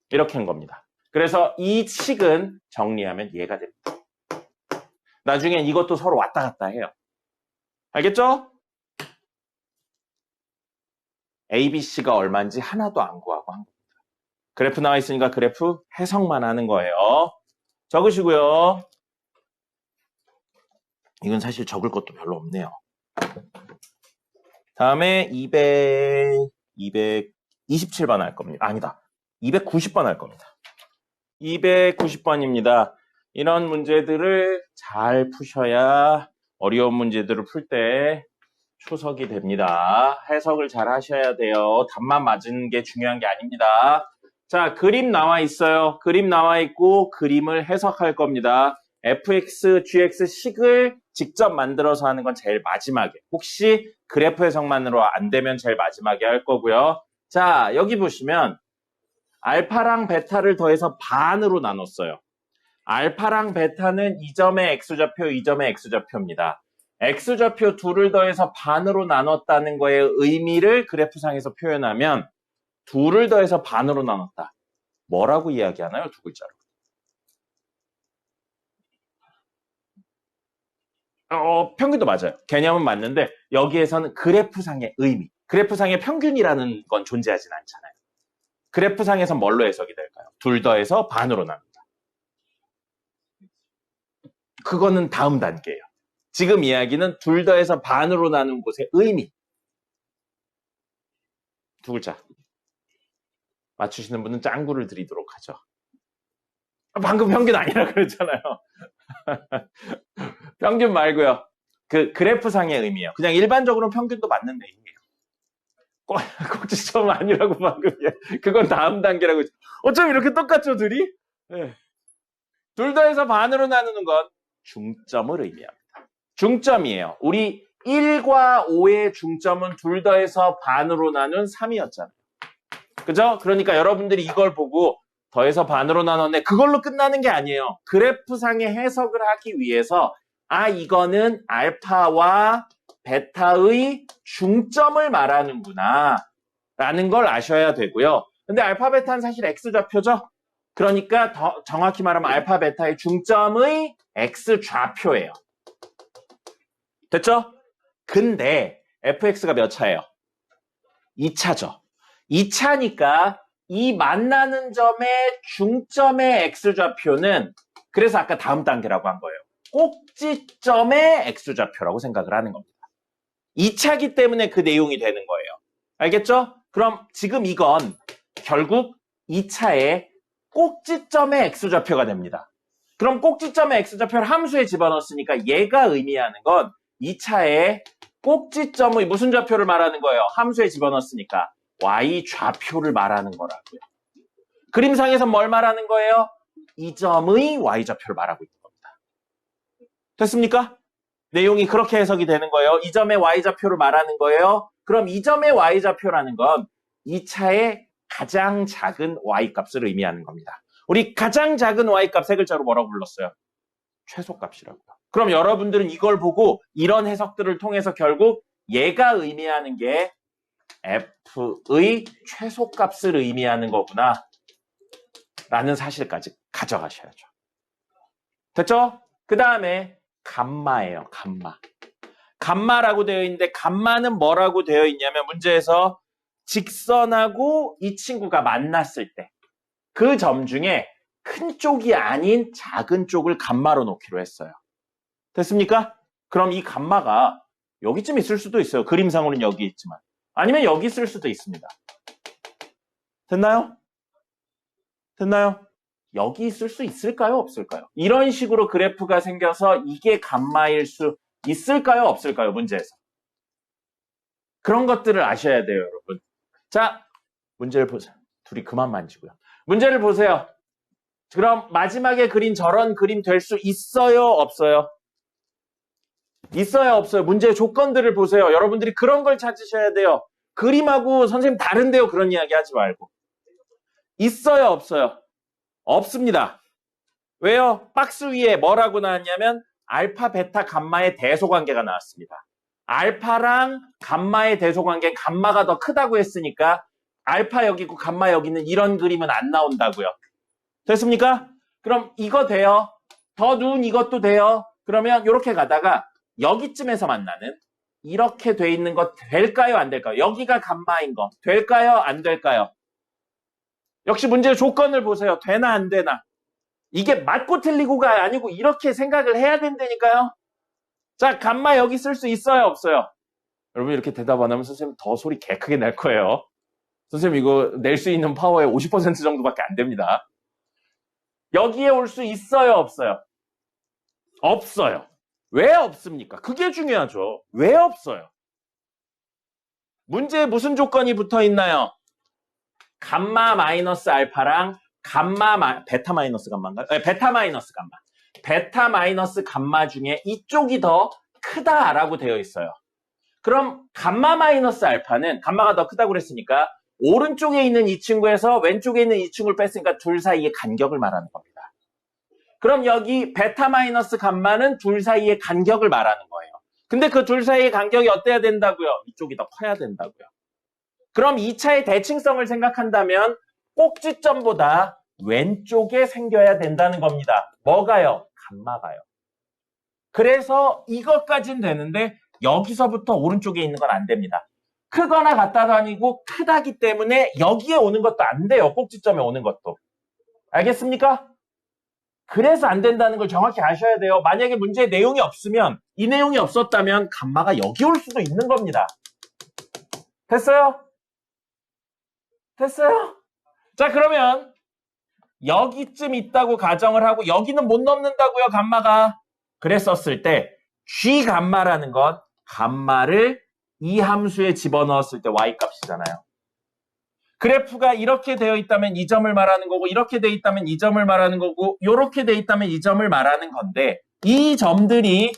이렇게 한 겁니다. 그래서 이 식은 정리하면 얘가 됩니다. 나중엔 이것도 서로 왔다 갔다 해요. 알겠죠? ABC가 얼마인지 하나도 안 구하고 한 겁니다. 그래프 나와 있으니까 그래프 해석만 하는 거예요. 적으시고요. 이건 사실 적을 것도 별로 없네요. 다음에 227번 할 겁니다. 아니다. 290번 할 겁니다. 290번입니다. 이런 문제들을 잘 푸셔야 어려운 문제들을 풀 때 초석이 됩니다. 해석을 잘 하셔야 돼요. 답만 맞은 게 중요한 게 아닙니다. 자, 그림 나와 있어요. 그림 나와 있고 그림을 해석할 겁니다. fx, gx 식을 직접 만들어서 하는 건 제일 마지막에. 혹시 그래프 해석만으로 안 되면 제일 마지막에 할 거고요. 자, 여기 보시면 알파랑 베타를 더해서 반으로 나눴어요. 알파랑 베타는 이 점의 x좌표, 이 점의 x좌표입니다. x좌표 둘을 더해서 반으로 나눴다는 거의 의미를 그래프상에서 표현하면 둘을 더해서 반으로 나눴다. 뭐라고 이야기하나요? 두 글자로. 평균도 맞아요. 개념은 맞는데 여기에서는 그래프상의 의미, 그래프상의 평균이라는 건 존재하진 않잖아요. 그래프상에선 뭘로 해석이 될까요? 둘 더해서 반으로 나눈다. 그거는 다음 단계예요. 지금 이야기는 둘 더해서 반으로 나눈 곳의 의미. 두 글자. 맞추시는 분은 짱구를 드리도록 하죠. 방금 평균 아니라 그랬잖아요. 평균 말고요. 그 그래프상의 의미예요. 그냥 일반적으로는 평균도 맞는 의미예요. 꼭지점 아니라고 방금. 그건 다음 단계라고. 어쩜 이렇게 똑같죠, 둘이? 네. 둘 더해서 반으로 나누는 건 중점을 의미합니다. 중점이에요. 우리 1과 5의 중점은 둘 더해서 반으로 나눈 3이었잖아요. 그죠? 그러니까 여러분들이 이걸 보고 더해서 반으로 나눴네. 그걸로 끝나는 게 아니에요. 그래프상의 해석을 하기 위해서 이거는 알파와 베타의 중점을 말하는구나 라는 걸 아셔야 되고요. 근데 알파, 베타는 사실 x좌표죠? 그러니까 더 정확히 말하면 알파 베타의 중점의 x 좌표예요. 됐죠? 근데 fx가 몇 차예요? 2차죠. 2차니까 이 만나는 점의 중점의 x좌표는 그래서 아까 다음 단계라고 한 거예요. 꼭지점의 x좌표라고 생각을 하는 겁니다. 2차기 때문에 그 내용이 되는 거예요. 알겠죠? 그럼 지금 이건 결국 2차의 꼭지점의 x좌표가 됩니다. 그럼 꼭지점의 x좌표를 함수에 집어넣었으니까 얘가 의미하는 건 2차의 꼭지점의 무슨 좌표를 말하는 거예요? 함수에 집어넣었으니까 y좌표를 말하는 거라고요. 그림상에서 뭘 말하는 거예요? 이 점의 y좌표를 말하고 있는 겁니다. 됐습니까? 내용이 그렇게 해석이 되는 거예요. 이 점의 y좌표를 말하는 거예요. 그럼 이 점의 y좌표라는 건 2차의 가장 작은 y값을 의미하는 겁니다. 우리 가장 작은 y값 세 글자로 뭐라고 불렀어요? 최소값이라고요. 그럼 여러분들은 이걸 보고 이런 해석들을 통해서 결국 얘가 의미하는 게 f의 최소값을 의미하는 거구나 라는 사실까지 가져가셔야죠. 됐죠? 그 다음에 감마예요. 감마. 감마라고 되어 있는데 감마는 뭐라고 되어 있냐면 문제에서 직선하고 이 친구가 만났을 때 그 점 중에 큰 쪽이 아닌 작은 쪽을 감마로 놓기로 했어요. 됐습니까? 그럼 이 감마가 여기쯤 있을 수도 있어요. 그림상으로는 여기 있지만. 아니면 여기 있을 수도 있습니다. 됐나요? 됐나요? 여기 있을 수 있을까요? 없을까요? 이런 식으로 그래프가 생겨서 이게 감마일 수 있을까요? 없을까요? 문제에서. 그런 것들을 아셔야 돼요, 여러분. 자, 문제를 보세요. 둘이 그만 만지고요. 문제를 보세요. 그럼 마지막에 그린 저런 그림 될 수 있어요? 없어요? 있어요? 없어요? 문제의 조건들을 보세요. 여러분들이 그런 걸 찾으셔야 돼요. 그림하고 선생님 다른데요? 그런 이야기 하지 말고. 있어요? 없어요? 없습니다. 왜요? 박스 위에 뭐라고 나왔냐면 알파, 베타, 감마의 대소관계가 나왔습니다. 알파랑 감마의 대소관계는 감마가 더 크다고 했으니까 알파 여기 있고 감마 여기 있는 이런 그림은 안 나온다고요. 됐습니까? 그럼 이거 돼요. 더 누운 이것도 돼요. 그러면 이렇게 가다가 여기쯤에서 만나는 이렇게 돼 있는 거 될까요? 안 될까요? 여기가 감마인 거 될까요? 안 될까요? 역시 문제의 조건을 보세요. 되나 안 되나? 이게 맞고 틀리고가 아니고 이렇게 생각을 해야 된다니까요. 자, 감마 여기 쓸 수 있어요? 없어요? 여러분 이렇게 대답 안 하면 선생님 더 소리 개 크게 낼 거예요. 선생님 이거 낼 수 있는 파워의 50% 정도밖에 안 됩니다. 여기에 올 수 있어요? 없어요? 없어요. 왜 없습니까? 그게 중요하죠. 왜 없어요? 문제에 무슨 조건이 붙어 있나요? 감마 마이너스 알파랑 베타 마이너스 감마인가요? 네, 베타 마이너스 감마. 베타 마이너스 감마 중에 이쪽이 더 크다라고 되어 있어요. 그럼 감마 마이너스 알파는 감마가 더 크다고 그랬으니까 오른쪽에 있는 이 친구에서 왼쪽에 있는 이 친구를 뺐으니까 둘 사이의 간격을 말하는 겁니다. 그럼 여기 베타 마이너스 감마는 둘 사이의 간격을 말하는 거예요. 근데 그 둘 사이의 간격이 어때야 된다고요? 이쪽이 더 커야 된다고요. 그럼 2차의 대칭성을 생각한다면 꼭지점보다 왼쪽에 생겨야 된다는 겁니다. 뭐가요? 감마가요. 그래서 이것까지는 되는데 여기서부터 오른쪽에 있는 건 안 됩니다. 크거나 같다도 아니고 크다기 때문에 여기에 오는 것도 안 돼요. 꼭지점에 오는 것도. 알겠습니까? 그래서 안 된다는 걸 정확히 아셔야 돼요. 만약에 문제의 내용이 없으면 이 내용이 없었다면 감마가 여기 올 수도 있는 겁니다. 됐어요? 됐어요? 자, 그러면 여기쯤 있다고 가정을 하고 여기는 못 넘는다고요, 감마가. 그랬었을 때 G 감마라는 건 감마를 이 함수에 집어넣었을 때 y값이잖아요. 그래프가 이렇게 되어 있다면 이 점을 말하는 거고 이렇게 되어 있다면 이 점을 말하는 거고 이렇게 되어 있다면 이 점을 말하는 건데 이 점들이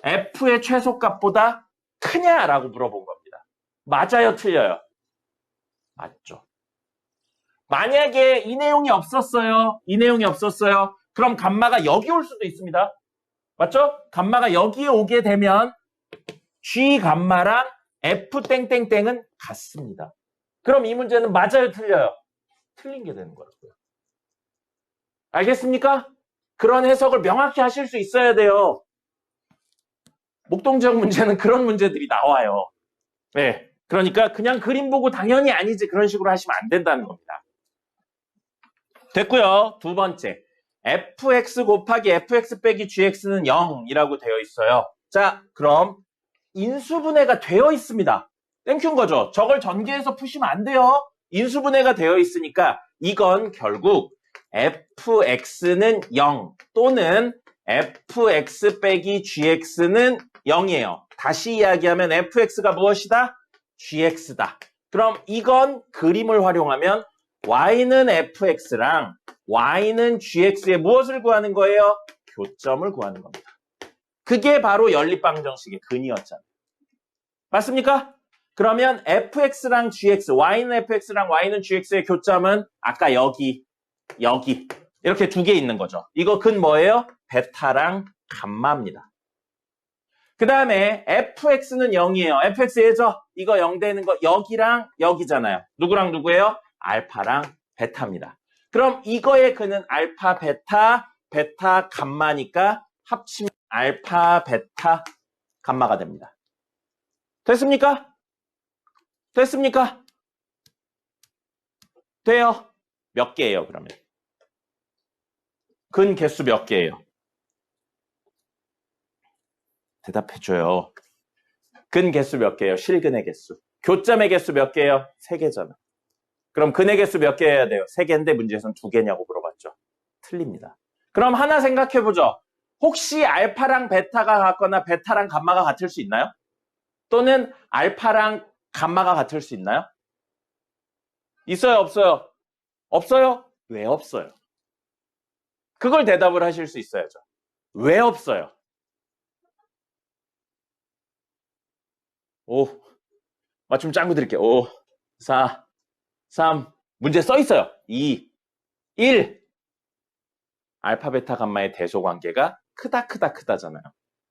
f의 최소값보다 크냐라고 물어본 겁니다. 맞아요? 틀려요? 맞죠. 만약에 이 내용이 없었어요. 이 내용이 없었어요. 그럼 감마가 여기 올 수도 있습니다. 맞죠? 감마가 여기에 오게 되면 G 감마랑 F 땡땡땡은 같습니다. 그럼 이 문제는 맞아요? 틀려요? 틀린 게 되는 거라고요. 알겠습니까? 그런 해석을 명확히 하실 수 있어야 돼요. 목동지역 문제는 그런 문제들이 나와요. 네. 그러니까 그냥 그림 보고 당연히 아니지 그런 식으로 하시면 안 된다는 겁니다. 됐고요. 두 번째. fx 곱하기 fx 빼기 gx는 0이라고 되어 있어요. 자, 그럼 인수분해가 되어 있습니다. 땡큐인 거죠. 저걸 전개해서 푸시면 안 돼요. 인수분해가 되어 있으니까 이건 결국 fx는 0 또는 fx 빼기 gx는 0이에요. 다시 이야기하면 fx가 무엇이다? gx다. 그럼 이건 그림을 활용하면 y는 fx랑 y는 gx의 무엇을 구하는 거예요? 교점을 구하는 겁니다. 그게 바로 연립방정식의 근이었잖아요. 맞습니까? 그러면 fx랑 gx, y는 fx랑 y는 gx의 교점은 아까 여기 이렇게 두 개 있는 거죠. 이거 근 뭐예요? 베타랑 감마입니다. 그 다음에 fx는 0이에요. fx 예죠? 이거 0 되는 거 여기랑 여기잖아요. 누구랑 누구예요? 알파랑 베타입니다. 그럼 이거의 근은 알파, 베타, 감마니까 합치면 알파, 베타, 감마가 됩니다. 됐습니까? 됐습니까? 돼요. 몇 개예요, 그러면? 근 개수 몇 개예요? 대답해줘요. 근 개수 몇 개예요? 실근의 개수. 교점의 개수 몇 개예요? 3개잖아. 그럼 근의 개수 몇 개 해야 돼요? 3개인데 문제에서는 2개냐고 물어봤죠. 틀립니다. 그럼 하나 생각해보죠. 혹시 알파랑 베타가 같거나 베타랑 감마가 같을 수 있나요? 또는 알파랑 감마가 같을 수 있나요? 있어요, 없어요? 없어요? 왜 없어요? 그걸 대답을 하실 수 있어야죠. 왜 없어요? 5, 맞춤 짱구 드릴게요. 5, 4, 3, 문제 써 있어요. 2, 1. 알파, 베타, 감마의 대소 관계가 크다잖아요.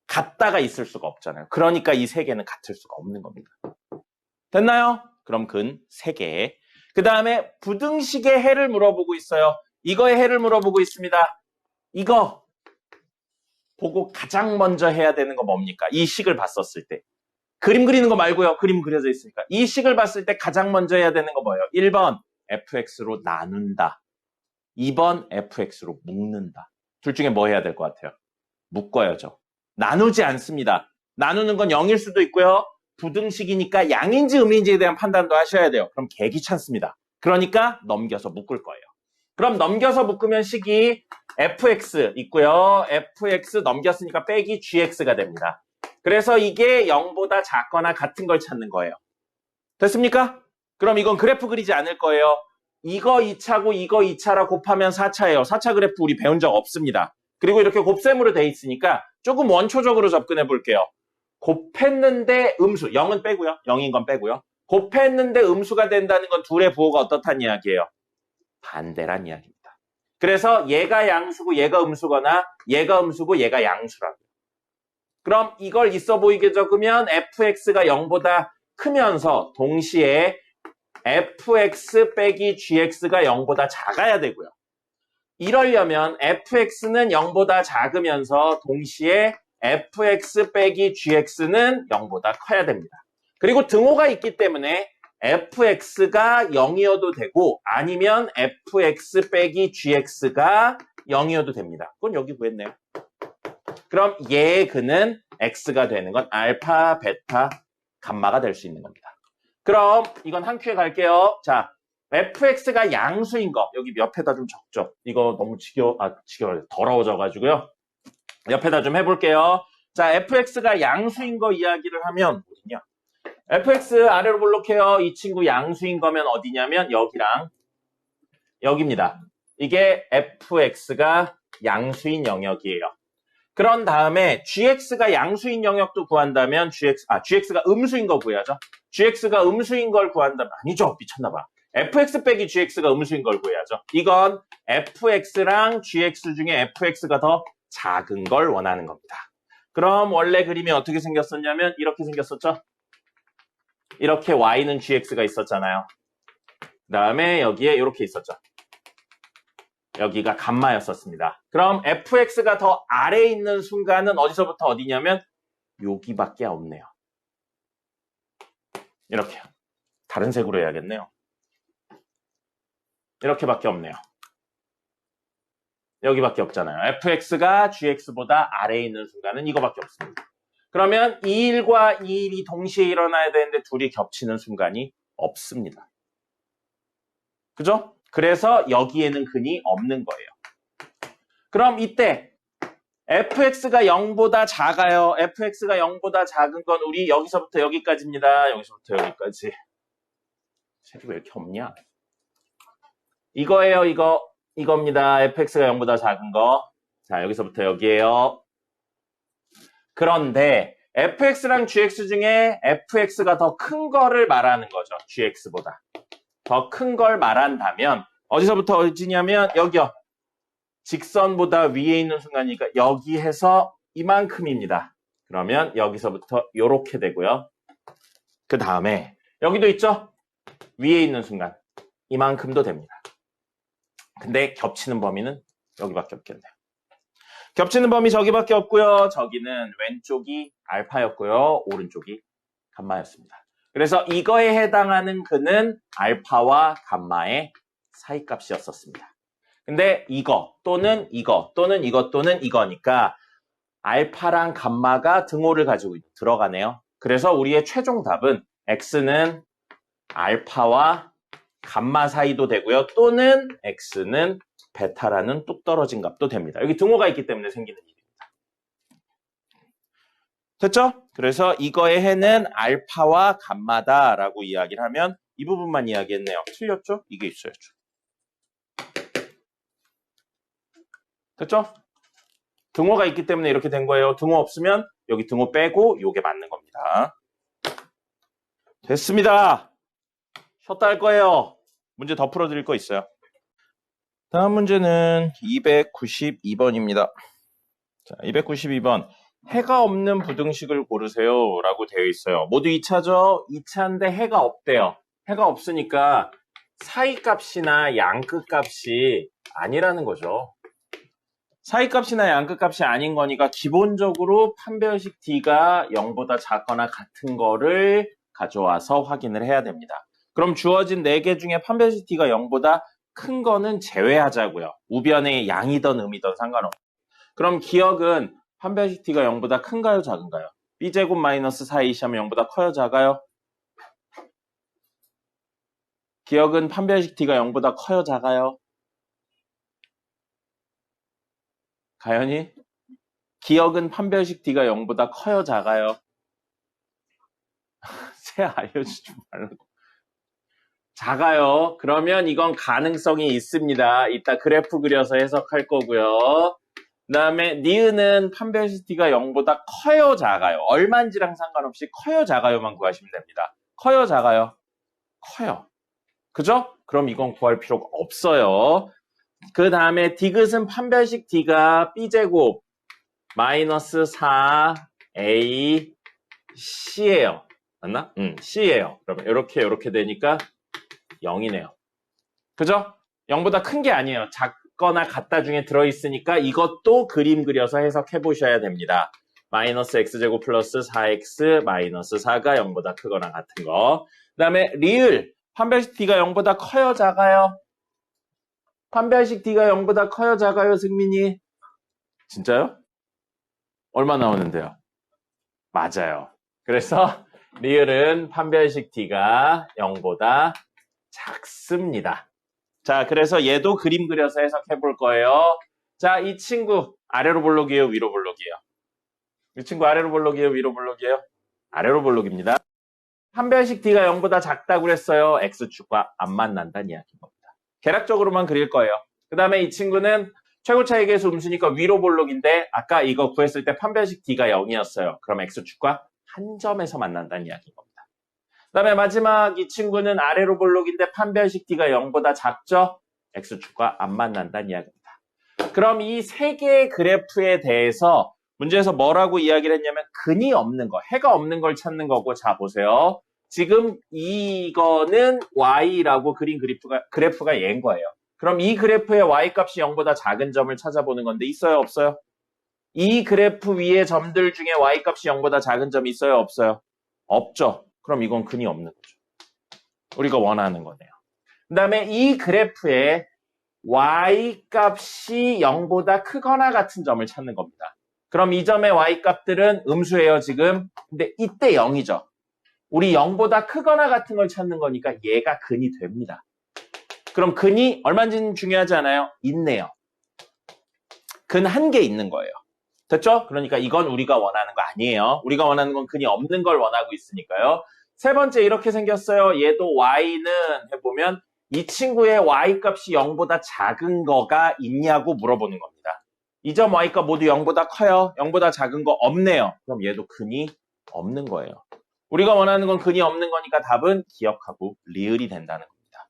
같다가 있을 수가 없잖아요. 그러니까 이 3개는 같을 수가 없는 겁니다. 됐나요? 그럼 근 3개. 그 다음에 부등식의 해를 물어보고 있어요. 이거의 해를 물어보고 있습니다. 이거 보고 가장 먼저 해야 되는 거 뭡니까? 이 식을 봤었을 때. 그림 그리는 거 말고요. 그림 그려져 있으니까. 이 식을 봤을 때 가장 먼저 해야 되는 거 뭐예요? 1번 fx로 나눈다. 2번 fx로 묶는다. 둘 중에 뭐 해야 될 것 같아요? 묶어야죠. 나누지 않습니다. 나누는 건 0일 수도 있고요. 부등식이니까 양인지 음인지에 대한 판단도 하셔야 돼요. 그럼 개 귀찮습니다. 그러니까 넘겨서 묶을 거예요. 그럼 넘겨서 묶으면 식이 fx 있고요. fx 넘겼으니까 빼기 gx가 됩니다. 그래서 이게 0보다 작거나 같은 걸 찾는 거예요. 됐습니까? 그럼 이건 그래프 그리지 않을 거예요. 이거 2차고 이거 2차라 곱하면 4차예요. 4차 그래프 우리 배운 적 없습니다. 그리고 이렇게 곱셈으로 돼 있으니까 조금 원초적으로 접근해 볼게요. 곱했는데 음수, 0은 빼고요. 0인 건 빼고요. 곱했는데 음수가 된다는 건 둘의 부호가 어떻단 이야기예요? 반대란 이야기입니다. 그래서 얘가 양수고 얘가 음수거나 얘가 음수고 얘가 양수라고. 그럼 이걸 있어 보이게 적으면 fx가 0보다 크면서 동시에 fx 빼기 gx가 0보다 작아야 되고요. 이러려면 fx는 0보다 작으면서 동시에 fx 빼기 gx는 0보다 커야 됩니다. 그리고 등호가 있기 때문에 fx가 0이어도 되고 아니면 fx 빼기 gx가 0이어도 됩니다. 그건 여기 구했네요. 그럼 얘의 근은 x가 되는 건 알파, 베타, 감마가 될 수 있는 겁니다. 그럼 이건 한 큐에 갈게요. 자, fx가 양수인 거 여기 옆에다 좀 적죠. 이거 너무 더러워져가지고요. 옆에다 좀 해볼게요. 자, fx가 양수인 거 이야기를 하면 어디냐? fx 아래로 볼록해요. 이 친구 양수인 거면 어디냐면 여기랑 여기입니다. 이게 fx가 양수인 영역이에요. 그런 다음에 gx가 양수인 영역도 구한다면 gx가 음수인 거 구해야죠. gx가 음수인 걸 구한다면 아니죠. 미쳤나봐. fx 빼기 gx가 음수인 걸 구해야죠. 이건 fx랑 gx 중에 fx가 더 작은 걸 원하는 겁니다. 그럼 원래 그림이 어떻게 생겼었냐면 이렇게 생겼었죠. 이렇게 y는 gx가 있었잖아요. 그 다음에 여기에 이렇게 있었죠. 여기가 감마였었습니다. 그럼 fx가 더 아래에 있는 순간은 어디서부터 어디냐면 여기밖에 없네요. 이렇게요. 다른 색으로 해야겠네요. 이렇게밖에 없네요. 여기밖에 없잖아요. fx가 gx보다 아래에 있는 순간은 이거밖에 없습니다. 그러면 2일과 2일이 동시에 일어나야 되는데 둘이 겹치는 순간이 없습니다. 그죠? 그래서 여기에는 근이 없는 거예요. 그럼 이때 fx가 0보다 작아요. fx가 0보다 작은 건 우리 여기서부터 여기까지입니다. 여기서부터 여기까지. 색이 왜 이렇게 없냐? 이거예요, 이거. 이겁니다. fx가 0보다 작은 거. 자, 여기서부터 여기에요. 그런데 fx랑 gx 중에 fx가 더 큰 거를 말하는 거죠. gx보다. 더 큰 걸 말한다면 어디서부터 어디냐면 여기요. 직선보다 위에 있는 순간이니까 여기 해서 이만큼입니다. 그러면 여기서부터 요렇게 되고요. 그 다음에 여기도 있죠? 위에 있는 순간 이만큼도 됩니다. 근데 겹치는 범위는 여기밖에 없겠네요. 겹치는 범위 저기밖에 없고요. 저기는 왼쪽이 알파였고요. 오른쪽이 감마였습니다. 그래서 이거에 해당하는 근은 알파와 감마의 사이값이었었습니다. 근데 이거 또는 이거 또는 이거 또는 이거니까 알파랑 감마가 등호를 가지고 들어가네요. 그래서 우리의 최종 답은 x는 알파와 감마 사이도 되고요. 또는 x는 베타라는 뚝 떨어진 값도 됩니다. 여기 등호가 있기 때문에 생기는 일입니다. 됐죠? 그래서 이거의 해는 알파와 감마다라고 이야기를 하면 이 부분만 이야기했네요. 틀렸죠? 이게 있어야죠. 됐죠? 등호가 있기 때문에 이렇게 된 거예요. 등호 없으면 여기 등호 빼고 요게 맞는 겁니다. 됐습니다. 쉬었다 할 거예요. 문제 더 풀어드릴 거 있어요. 다음 문제는 292번입니다. 자, 292번. 해가 없는 부등식을 고르세요 라고 되어 있어요. 모두 2차죠? 2차인데 해가 없대요. 해가 없으니까 사이값이나 양끝값이 아니라는 거죠. 사이값이나 양끝값이 아닌 거니까 기본적으로 판별식 D가 0보다 작거나 같은 거를 가져와서 확인을 해야 됩니다. 그럼 주어진 4개 중에 판별식 D가 0보다 큰 거는 제외하자고요. 우변의 양이든 음이든 상관없어요. 그럼 기억은 판별식 D가 0보다 큰가요? 작은가요? B제곱 마이너스 4AC 하면 0보다 커요? 작아요? 기억은 판별식 D가 0보다 커요? 작아요? 가연이? 기억은 판별식 D가 0보다 커요? 작아요? 새 알려주지 말라고. 작아요. 그러면 이건 가능성이 있습니다. 이따 그래프 그려서 해석할 거고요. 그 다음에 니은은 판별식 D가 0보다 커요? 작아요? 얼마인지랑 상관없이 커요? 작아요만 구하시면 됩니다. 커요? 작아요? 커요. 그죠? 그럼 이건 구할 필요가 없어요. 그 다음에 디귿은 판별식 D가 B제곱 마이너스 4A C예요. 맞나? C예요. 그러면 이렇게 되니까 0이네요. 그죠? 0보다 큰 게 아니에요. 작거나 같다 중에 들어있으니까 이것도 그림 그려서 해석해 보셔야 됩니다. 마이너스 x제곱 플러스 4x 마이너스 4가 0보다 크거나 같은 거. 그 다음에 리을 판별식 D가 0보다 커요? 작아요? 판별식 D가 0보다 커요? 작아요? 승민이? 진짜요? 얼마 나오는데요? 맞아요. 그래서 리을은 판별식 D가 0보다 작습니다. 자, 그래서 얘도 그림 그려서 해석해 볼 거예요. 자, 이 친구 아래로 볼록이에요? 위로 볼록이에요? 이 친구 아래로 볼록이에요? 위로 볼록이에요? 아래로 볼록입니다. 판별식 D가 0보다 작다고 그랬어요. X축과 안 만난다는 이야기인 겁니다. 계략적으로만 그릴 거예요. 그 다음에 이 친구는 최고 차이 계수 음수니까 위로 볼록인데 아까 이거 구했을 때 판별식 D가 0이었어요. 그럼 X축과 한 점에서 만난다는 이야기인 겁니다. 그 다음에 마지막 이 친구는 아래로 볼록인데 판별식 D가 0보다 작죠? X축과 안 만난다는 이야기입니다. 그럼 이 세 개의 그래프에 대해서 문제에서 뭐라고 이야기를 했냐면 근이 없는 거, 해가 없는 걸 찾는 거고. 자, 보세요. 지금 이거는 Y라고 그린 그래프가 얘인 거예요. 그럼 이 그래프의 y값이 0보다 작은 점을 찾아보는 건데 있어요, 없어요? 이 그래프 위에 점들 중에 y값이 0보다 작은 점이 있어요, 없어요? 없죠. 그럼 이건 근이 없는 거죠. 우리가 원하는 거네요. 그 다음에 이 그래프에 y값이 0보다 크거나 같은 점을 찾는 겁니다. 그럼 이 점의 y값들은 음수예요, 지금. 근데 이때 0이죠. 우리 0보다 크거나 같은 걸 찾는 거니까 얘가 근이 됩니다. 그럼 근이 얼마인지는 중요하지 않아요? 있네요. 근 한 개 있는 거예요. 됐죠? 그러니까 이건 우리가 원하는 거 아니에요. 우리가 원하는 건 근이 없는 걸 원하고 있으니까요. 세 번째 이렇게 생겼어요. 얘도 y는 해보면 이 친구의 y값이 0보다 작은 거가 있냐고 물어보는 겁니다. 이 점 y값 모두 0보다 커요. 0보다 작은 거 없네요. 그럼 얘도 근이 없는 거예요. 우리가 원하는 건 근이 없는 거니까 답은 기억하고 리을이 된다는 겁니다.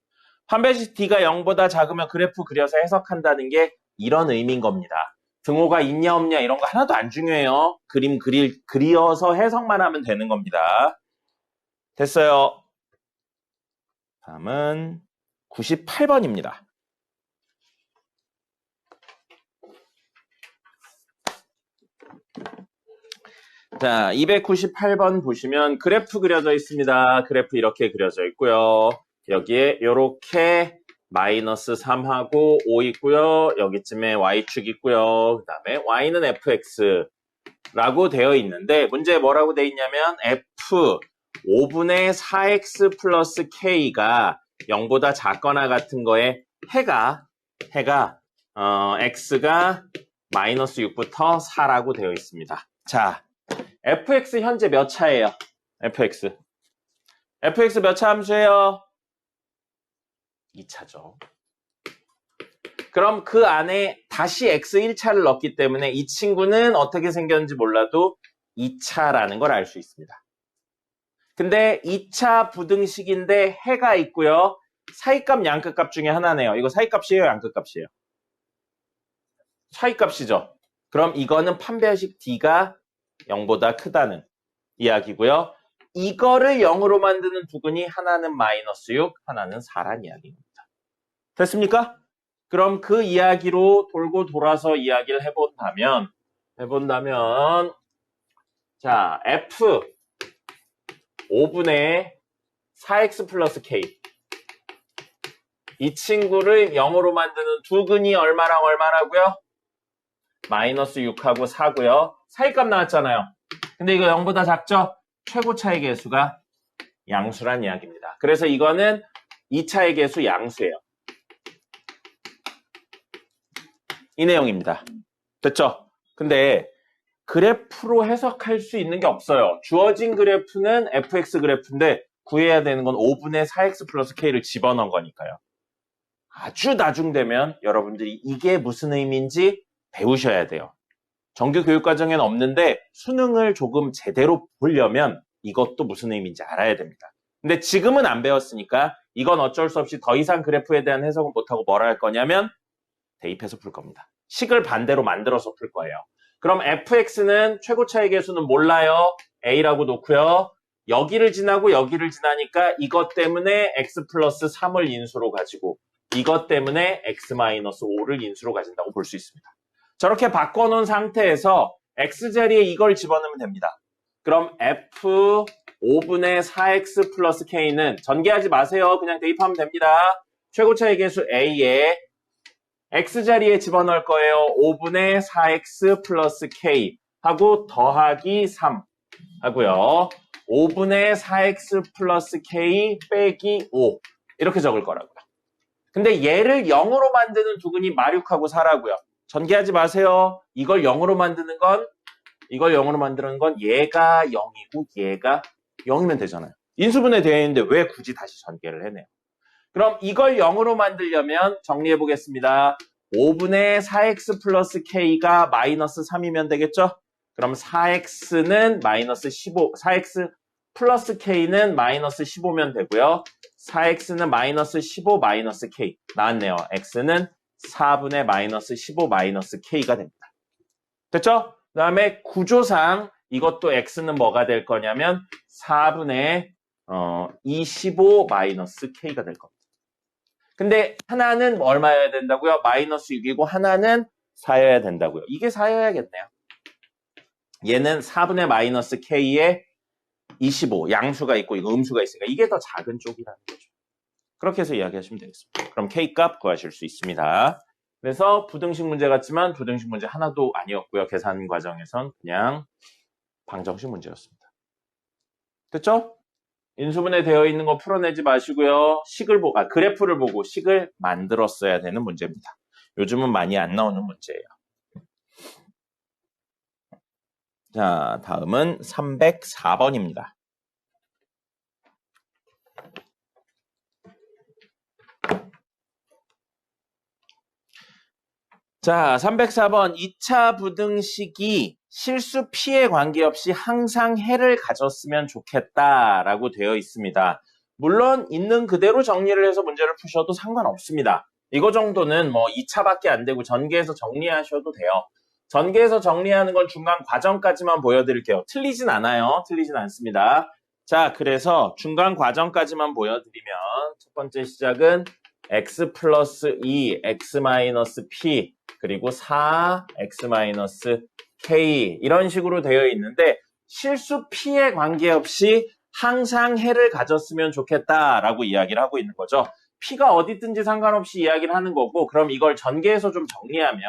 판별식 d가 0보다 작으면 그래프 그려서 해석한다는 게 이런 의미인 겁니다. 등호가 있냐 없냐 이런 거 하나도 안 중요해요. 그림 그려서 해석만 하면 되는 겁니다. 됐어요. 다음은 98번입니다. 자, 298번 보시면 그래프 그려져 있습니다. 그래프 이렇게 그려져 있고요. 여기에 이렇게 마이너스 3하고 5 있고요. 여기쯤에 y축 있고요. 그 다음에 y는 fx라고 되어 있는데 문제에 뭐라고 되어 있냐면 f 5분의 4x 플러스 k가 0보다 작거나 같은 거에 해가 x가 마이너스 6부터 4라고 되어 있습니다. 자, fx 현재 몇 차예요? fx 몇 차 함수예요? 2차죠. 그럼 그 안에 다시 x 1차를 넣었기 때문에 이 친구는 어떻게 생겼는지 몰라도 2차라는 걸 알 수 있습니다. 근데 2차 부등식인데 해가 있고요. 사이값, 양끝값 중에 하나네요. 이거 사이값이에요, 양끝값이에요? 사이값이죠. 그럼 이거는 판별식 d가 0보다 크다는 이야기고요. 이거를 0으로 만드는 두근이 하나는 마이너스 6, 하나는 4란 이야기입니다. 됐습니까? 그럼 그 이야기로 돌고 돌아서 이야기를 해본다면 자, f 5분의 4x 플러스 k 이 친구를 0으로 만드는 두근이 얼마랑 얼마라고요? 마이너스 6하고 4고요. 사이값 나왔잖아요. 근데 이거 0보다 작죠? 최고차의 개수가 양수란 이야기입니다. 그래서 이거는 2차의 개수 양수예요. 이 내용입니다. 됐죠? 근데 그래프로 해석할 수 있는 게 없어요. 주어진 그래프는 fx 그래프인데 구해야 되는 건 5분의 4x 플러스 k를 집어넣은 거니까요. 아주 나중 되면 여러분들이 이게 무슨 의미인지 배우셔야 돼요. 정규 교육과정에는 없는데 수능을 조금 제대로 보려면 이것도 무슨 의미인지 알아야 됩니다. 근데 지금은 안 배웠으니까 이건 어쩔 수 없이 더 이상 그래프에 대한 해석은 못하고 뭐라 할 거냐면 대입해서 풀 겁니다. 식을 반대로 만들어서 풀 거예요. 그럼 fx는 최고차의 개수는 몰라요. a라고 놓고요. 여기를 지나고 여기를 지나니까 이것 때문에 x 플러스 3을 인수로 가지고 이것 때문에 x 마이너스 5를 인수로 가진다고 볼 수 있습니다. 저렇게 바꿔놓은 상태에서 x자리에 이걸 집어넣으면 됩니다. 그럼 f 5분의 4x 플러스 k는 전개하지 마세요. 그냥 대입하면 됩니다. 최고차의 개수 a에 x자리에 집어넣을 거예요. 5분의 4x 플러스 k 하고 더하기 3 하고요. 5분의 4x 플러스 k 빼기 5 이렇게 적을 거라고요. 근데 얘를 0으로 만드는 두근이 마륙하고 4라고요. 전개하지 마세요. 이걸 0으로 만드는 건 얘가 0이고 얘가 0이면 되잖아요. 인수분해 되어 있는데 왜 굳이 다시 전개를 해내요? 그럼 이걸 0으로 만들려면 정리해 보겠습니다. 5분의 4x 플러스 k가 마이너스 3이면 되겠죠? 그럼 4x는 마이너스 15, 4x 플러스 k는 마이너스 15면 되고요. 4x는 마이너스 15 마이너스 k 나왔네요. x는 4분의 마이너스 15 마이너스 k가 됩니다. 됐죠? 그 다음에 구조상 이것도 x는 뭐가 될 거냐면 4분의 25 마이너스 k가 될 겁니다. 근데 하나는 얼마여야 된다고요? 마이너스 6이고 하나는 4여야 된다고요. 이게 4여야겠네요. 얘는 4분의 마이너스 k에 25 양수가 있고 이거 음수가 있으니까 이게 더 작은 쪽이라는 거죠. 그렇게 해서 이야기하시면 되겠습니다. 그럼 k값 구하실 수 있습니다. 그래서 부등식 문제 같지만 부등식 문제 하나도 아니었고요. 계산 과정에선 그냥 방정식 문제였습니다. 됐죠? 인수분해 되어 있는 거 풀어내지 마시고요. 그래프를 보고 식을 만들었어야 되는 문제입니다. 요즘은 많이 안 나오는 문제예요. 자, 다음은 304번입니다. 자, 304번 2차 부등식이 실수 p에 관계없이 항상 해를 가졌으면 좋겠다라고 되어 있습니다. 물론 있는 그대로 정리를 해서 문제를 푸셔도 상관없습니다. 이거 정도는 뭐 2차밖에 안 되고 전개해서 정리하셔도 돼요. 전개해서 정리하는 건 중간 과정까지만 보여드릴게요. 틀리진 않아요. 틀리진 않습니다. 자, 그래서 중간 과정까지만 보여드리면 첫 번째 시작은 x 플러스 2, x 마이너스 p 그리고 4, x 마이너스 k 이런 식으로 되어 있는데 실수 p에 관계없이 항상 해를 가졌으면 좋겠다라고 이야기를 하고 있는 거죠. p가 어디든지 상관없이 이야기를 하는 거고 그럼 이걸 전개해서 좀 정리하면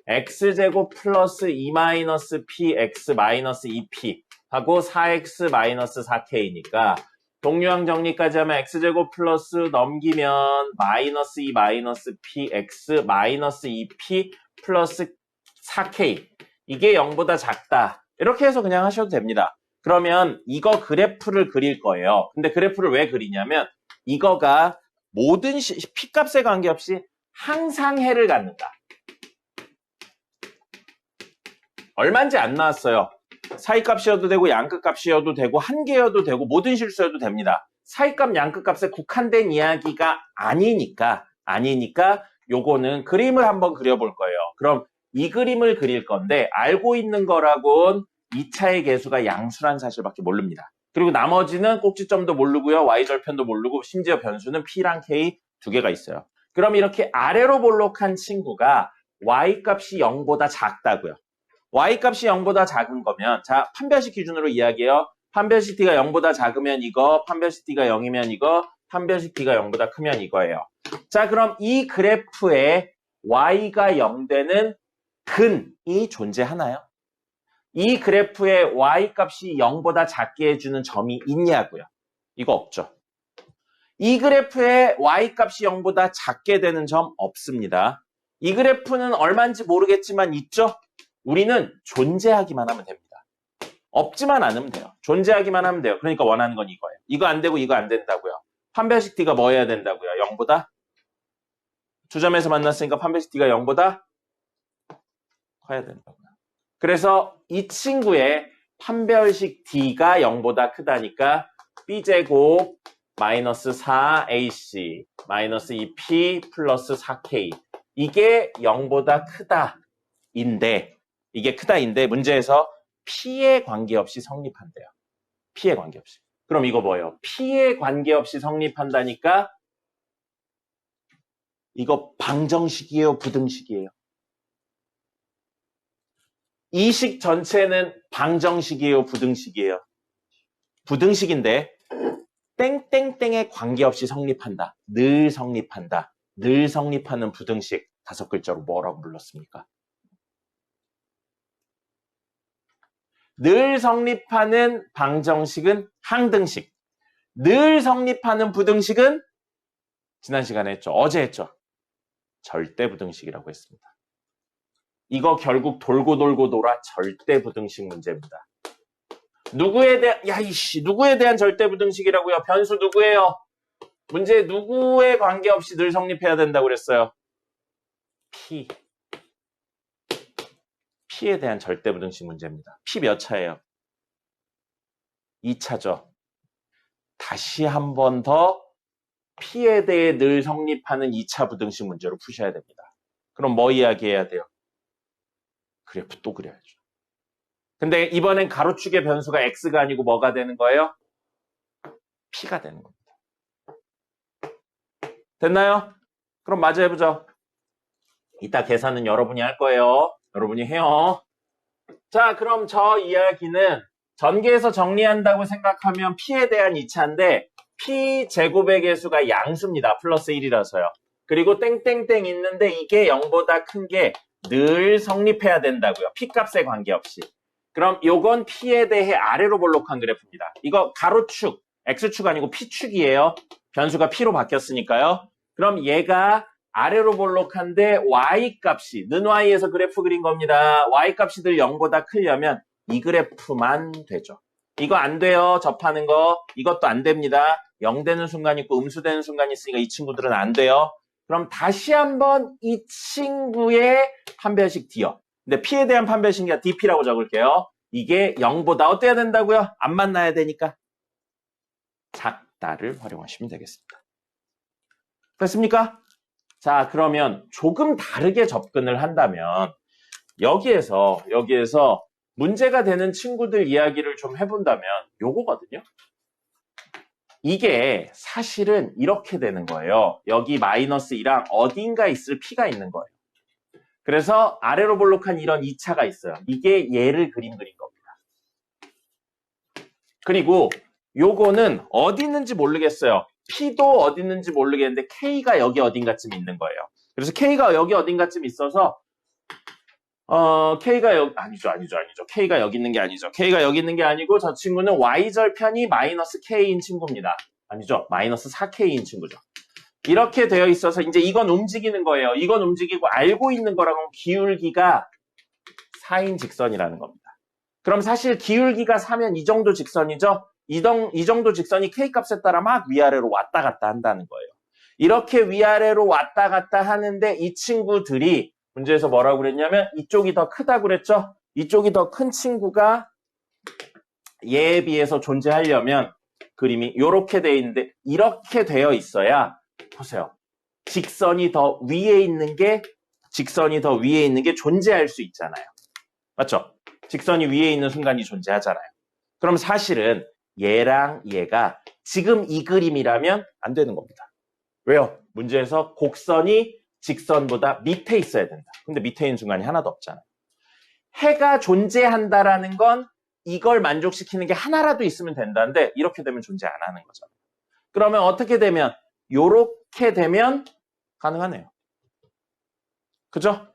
x제곱 플러스 2 마이너스 p x 마이너스 2p 하고 4x 마이너스 4k니까 동류항 정리까지 하면 x제곱 플러스 넘기면 마이너스 2 마이너스 px 마이너스 2p 플러스 4k 이게 0보다 작다. 이렇게 해서 그냥 하셔도 됩니다. 그러면 이거 그래프를 그릴 거예요. 근데 그래프를 왜 그리냐면 이거가 모든 p값에 관계없이 항상 해를 갖는다. 얼마인지 안 나왔어요. 사이값이어도 되고 양끝값이어도 되고 한개여도 되고 모든 실수여도 됩니다. 사이값 양끝값에 국한된 이야기가 아니니까 요거는 그림을 한번 그려볼 거예요. 그럼 이 그림을 그릴 건데 알고 있는 거라곤 2차의 개수가 양수란 사실밖에 모릅니다. 그리고 나머지는 꼭지점도 모르고요. y절편도 모르고 심지어 변수는 p랑 k 두 개가 있어요. 그럼 이렇게 아래로 볼록한 친구가 y값이 0보다 작다고요. y값이 0보다 작은 거면 자 판별식 기준으로 이야기해요. 판별식 t가 0보다 작으면 이거, 판별식 t가 0이면 이거, 판별식 t가 0보다 크면 이거예요. 자 그럼 이 그래프에 y가 0되는 근이 존재하나요? 이 그래프에 y값이 0보다 작게 해주는 점이 있냐고요. 이거 없죠. 이 그래프에 y값이 0보다 작게 되는 점 없습니다. 이 그래프는 얼마인지 모르겠지만 있죠? 우리는 존재하기만 하면 됩니다. 없지만 않으면 돼요. 존재하기만 하면 돼요. 그러니까 원하는 건 이거예요. 이거 안 되고 이거 안 된다고요. 판별식 t가 뭐 해야 된다고요? 0보다? 두 점에서 만났으니까 판별식 t가 0보다 커야 된다고요. 그래서 이 친구의 판별식 t가 0보다 크다니까 b제곱 마이너스 4ac 마이너스 2p 플러스 4k 이게 0보다 크다인데 이게 크다인데 문제에서 p에 관계없이 성립한대요. p에 관계없이. 그럼 이거 뭐예요? p에 관계없이 성립한다니까 이거 방정식이에요? 부등식이에요? 이 식 전체는 방정식이에요? 부등식이에요? 부등식인데 땡땡땡에 관계없이 성립한다. 늘 성립한다. 늘 성립하는 부등식 5글자로 뭐라고 불렀습니까? 늘 성립하는 방정식은 항등식. 늘 성립하는 부등식은 지난 시간에 했죠. 어제 했죠. 절대부등식이라고 했습니다. 이거 결국 돌고 돌고 돌아 절대부등식 문제입니다. 누구에 대한 절대부등식이라고요? 변수 누구예요? 문제 누구에 관계없이 늘 성립해야 된다고 그랬어요? P에 대한 절대부등식 문제입니다. P 몇 차예요? 2차죠. 다시 한 번 더 P에 대해 늘 성립하는 2차 부등식 문제로 푸셔야 됩니다. 그럼 뭐 이야기해야 돼요? 그래프 또 그려야죠. 근데 이번엔 가로축의 변수가 X가 아니고 뭐가 되는 거예요? P가 되는 겁니다. 됐나요? 그럼 마저 해보죠. 이따 계산은 여러분이 할 거예요. 여러분이 해요. 자, 그럼 저 이야기는 전개해서 정리한다고 생각하면 P에 대한 2차인데 P 제곱의 개수가 양수입니다. 플러스 1이라서요. 그리고 땡땡땡 있는데 이게 0보다 큰 게 늘 성립해야 된다고요. P 값에 관계없이. 그럼 요건 P에 대해 아래로 볼록한 그래프입니다. 이거 가로축, X축 아니고 P축이에요. 변수가 P로 바뀌었으니까요. 그럼 얘가 아래로 볼록한데 Y값이, 는 Y에서 그래프 그린 겁니다. Y값이 늘 0보다 크려면 이 그래프만 되죠. 이거 안 돼요. 접하는 거. 이것도 안 됩니다. 0 되는 순간 있고 음수되는 순간이 있으니까 이 친구들은 안 돼요. 그럼 다시 한번 이 친구의 판별식 D요. 근데 P에 대한 판별식이 DP라고 적을게요. 이게 0보다 어때야 된다고요? 안 만나야 되니까 작다를 활용하시면 되겠습니다. 됐습니까? 자, 그러면 조금 다르게 접근을 한다면 여기에서 문제가 되는 친구들 이야기를 좀 해본다면 요거거든요. 이게 사실은 이렇게 되는 거예요. 여기 마이너스 2랑 어딘가 있을 P가 있는 거예요. 그래서 아래로 볼록한 이런 2차가 있어요. 이게 얘를 그린 겁니다. 그리고 요거는 어디 있는지 모르겠어요. P도 어디 있는지 모르겠는데 K가 여기 어딘가쯤 있는 거예요. 그래서 K가 여기 어딘가쯤 있어서 K가 여기 아니죠. K가 여기 있는 게 아니죠. K가 여기 있는 게 아니고 저 친구는 Y절편이 마이너스 K인 친구입니다. 아니죠. 마이너스 4K인 친구죠. 이렇게 되어 있어서 이제 이건 움직이는 거예요. 이건 움직이고 알고 있는 거라고 기울기가 4인 직선이라는 겁니다. 그럼 사실 기울기가 4면 이 정도 직선이죠. 이 정도 직선이 K값에 따라 막 위아래로 왔다 갔다 한다는 거예요. 이렇게 위아래로 왔다 갔다 하는데 이 친구들이 문제에서 뭐라고 그랬냐면 이쪽이 더 크다고 그랬죠? 이쪽이 더 큰 친구가 얘에 비해서 존재하려면 그림이 이렇게 되어 있는데 이렇게 되어 있어야 보세요. 직선이 더 위에 있는 게 존재할 수 있잖아요. 맞죠? 직선이 위에 있는 순간이 존재하잖아요. 그럼 사실은 얘랑 얘가 지금 이 그림이라면 안 되는 겁니다. 왜요? 문제에서 곡선이 직선보다 밑에 있어야 된다. 근데 밑에 있는 순간이 하나도 없잖아요. 해가 존재한다라는 건 이걸 만족시키는 게 하나라도 있으면 된다는데 이렇게 되면 존재 안 하는 거잖아요. 그러면 어떻게 되면 요렇게 되면 가능하네요. 그죠?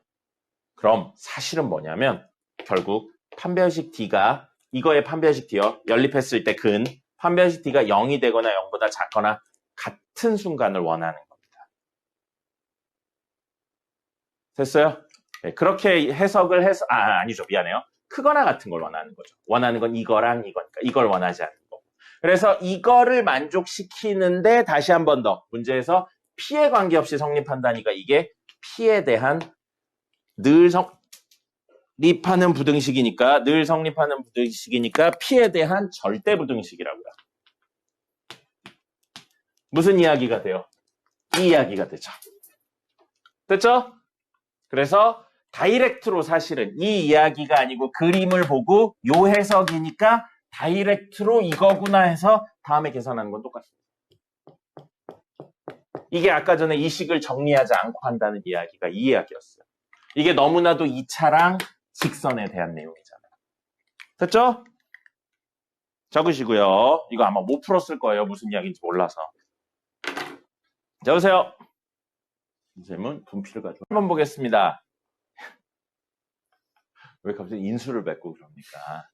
그럼 사실은 뭐냐면 결국 판별식 D가 이거의 판별식 D요. 연립했을 때 판별식 D가 0이 되거나 0보다 작거나 같은 순간을 원하는 겁니다. 됐어요? 네, 그렇게 해석을 해서 아니죠. 미안해요. 크거나 같은 걸 원하는 거죠. 원하는 건 이거랑 이거니까 이걸 원하지 않는 거고. 그래서 이거를 만족시키는데 다시 한 번 더 문제에서 P에 관계없이 성립한다니까 이게 P에 대한 늘 성립하는 부등식이니까 P에 대한 절대 부등식이라고요. 무슨 이야기가 돼요? 이 이야기가 되죠. 됐죠? 그래서 다이렉트로 사실은 이 이야기가 아니고 그림을 보고 요 해석이니까 다이렉트로 이거구나 해서 다음에 계산하는 건 똑같습니다. 이게 아까 전에 이 식을 정리하지 않고 한다는 이야기가 이 이야기였어요. 이게 너무나도 2차랑 직선에 대한 내용이잖아요. 됐죠? 적으시고요. 이거 아마 못 풀었을 거예요. 무슨 이야기인지 몰라서. 적으세요. 선생님은 분필을 가지고 한번 보겠습니다. 왜 갑자기 인수를 뱉고 그럽니까?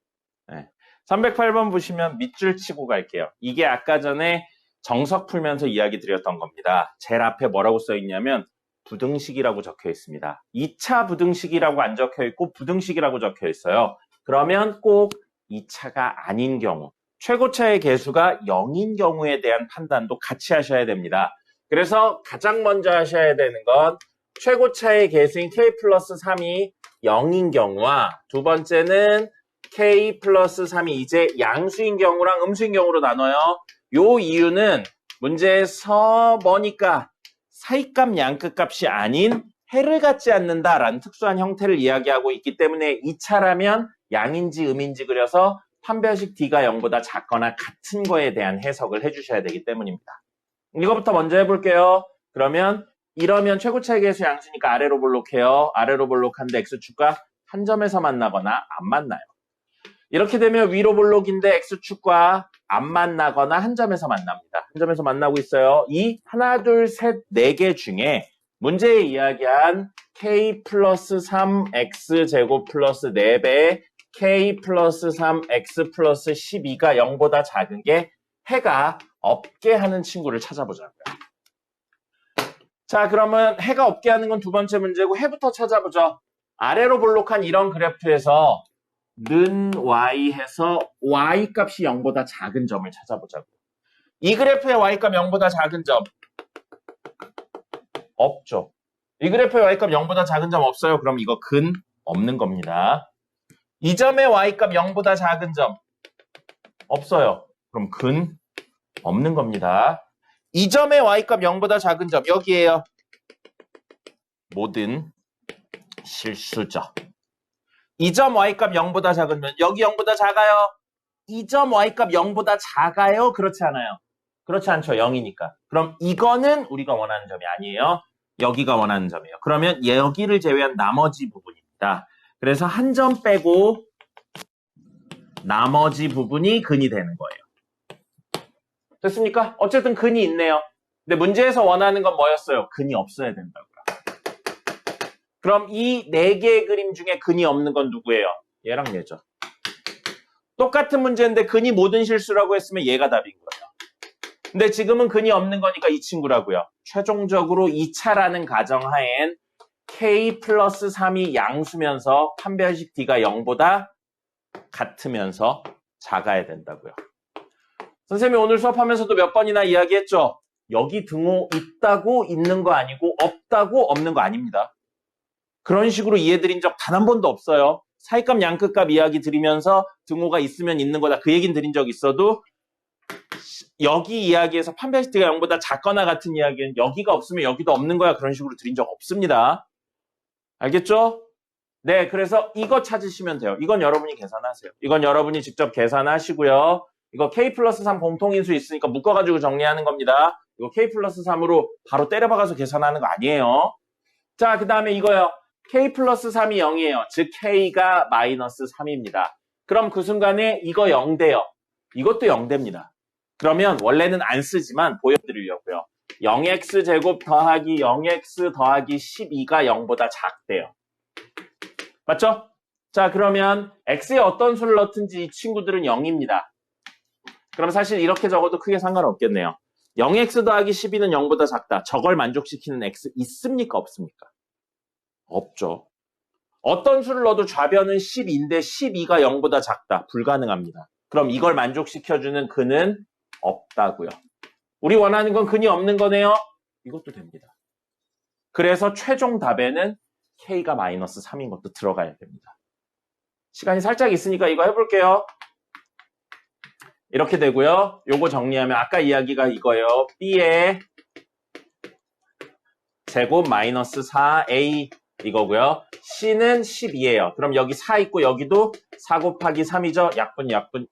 네. 308번 보시면 밑줄 치고 갈게요. 이게 아까 전에 정석 풀면서 이야기 드렸던 겁니다. 제일 앞에 뭐라고 써 있냐면 부등식이라고 적혀 있습니다. 2차 부등식이라고 안 적혀 있고 부등식이라고 적혀 있어요. 그러면 꼭 2차가 아닌 경우, 최고차의 개수가 0인 경우에 대한 판단도 같이 하셔야 됩니다. 그래서 가장 먼저 하셔야 되는 건 최고차의 개수인 k 플러스 3이 0인 경우와 두 번째는 k 플러스 3이 이제 양수인 경우랑 음수인 경우로 나눠요. 요 이유는 문제에서 뭐니까 사이값 양끝값이 아닌 해를 갖지 않는다라는 특수한 형태를 이야기하고 있기 때문에 2차라면 양인지 음인지 그려서 판별식 D가 0보다 작거나 같은 거에 대한 해석을 해주셔야 되기 때문입니다. 이거부터 먼저 해볼게요. 그러면 이러면 최고차의 계수 양수니까 아래로 볼록해요. 아래로 볼록한데 x축과 한 점에서 만나거나 안 만나요. 이렇게 되면 위로 볼록인데 x축과 안 만나거나 한 점에서 만납니다. 한 점에서 만나고 있어요. 이 하나, 둘, 셋, 네 개 중에 문제에 이야기한 k 플러스 3x 제곱 플러스 4배 k 플러스 3x 플러스 12가 0보다 작은 게 해가 없게 하는 친구를 찾아보자고요. 자, 그러면 해가 없게 하는 건 두 번째 문제고 해부터 찾아보죠. 아래로 볼록한 이런 그래프에서 는 y해서 y 값이 0보다 작은 점을 찾아보자고. 이 그래프의 y 값 0보다 작은 점 없죠. 이 그래프의 y 값 0보다 작은 점 없어요. 그럼 이거 근 없는 겁니다. 이 점의 y 값 0보다 작은 점 없어요. 그럼 근 없는 겁니다. 이 점의 y 값 0보다 작은 점 여기에요. 모든 실수죠. 이 점 y값 0보다 작으면 여기 0보다 작아요. 이 점 y값 0보다 작아요. 그렇지 않아요. 그렇지 않죠. 0이니까. 그럼 이거는 우리가 원하는 점이 아니에요. 여기가 원하는 점이에요. 그러면 여기를 제외한 나머지 부분입니다. 그래서 한 점 빼고 나머지 부분이 근이 되는 거예요. 됐습니까? 어쨌든 근이 있네요. 근데 문제에서 원하는 건 뭐였어요? 근이 없어야 된다고요. 그럼 이 네 개의 그림 중에 근이 없는 건 누구예요? 얘랑 얘죠. 똑같은 문제인데 근이 모든 실수라고 했으면 얘가 답인 거예요. 근데 지금은 근이 없는 거니까 이 친구라고요. 최종적으로 2차라는 가정하엔 k 플러스 3이 양수면서 판별식 d가 0보다 같으면서 작아야 된다고요. 선생님이 오늘 수업하면서도 몇 번이나 이야기했죠? 여기 등호 있다고 있는 거 아니고 없다고 없는 거 아닙니다. 그런 식으로 이해드린 적 단 한 번도 없어요. 사이값 양끝값 이야기 드리면서 등호가 있으면 있는 거다. 그 얘기는 드린 적 있어도 여기 이야기에서 판별식 d가 0보다 작거나 같은 이야기는 여기가 없으면 여기도 없는 거야. 그런 식으로 드린 적 없습니다. 알겠죠? 네, 그래서 이거 찾으시면 돼요. 이건 여러분이 계산하세요. 이건 여러분이 직접 계산하시고요. 이거 k 플러스 3 공통인수 있으니까 묶어가지고 정리하는 겁니다. 이거 k 플러스 3으로 바로 때려박아서 계산하는 거 아니에요. 자, 그 다음에 이거요. k 플러스 3이 0이에요. 즉 k가 마이너스 3입니다. 그럼 그 순간에 이거 0 돼요. 이것도 0 됩니다. 그러면 원래는 안 쓰지만 보여드리려고요. 0x 제곱 더하기 0x 더하기 12가 0보다 작대요. 맞죠? 자, 그러면 x에 어떤 수를 넣든지 이 친구들은 0입니다. 그럼 사실 이렇게 적어도 크게 상관없겠네요. 0x 더하기 12는 0보다 작다. 저걸 만족시키는 x 있습니까? 없습니까? 없죠. 어떤 수를 넣어도 좌변은 10인데 12가 0보다 작다. 불가능합니다. 그럼 이걸 만족시켜주는 근은 없다고요. 우리 원하는 건 근이 없는 거네요. 이것도 됩니다. 그래서 최종 답에는 k가 마이너스 3인 것도 들어가야 됩니다. 시간이 살짝 있으니까 이거 해볼게요. 이렇게 되고요. 요거 정리하면 아까 이야기가 이거예요. b의 제곱 마이너스 4a 이거고요. c는 12예요. 그럼 여기 4 있고 여기도 4 곱하기 3이죠.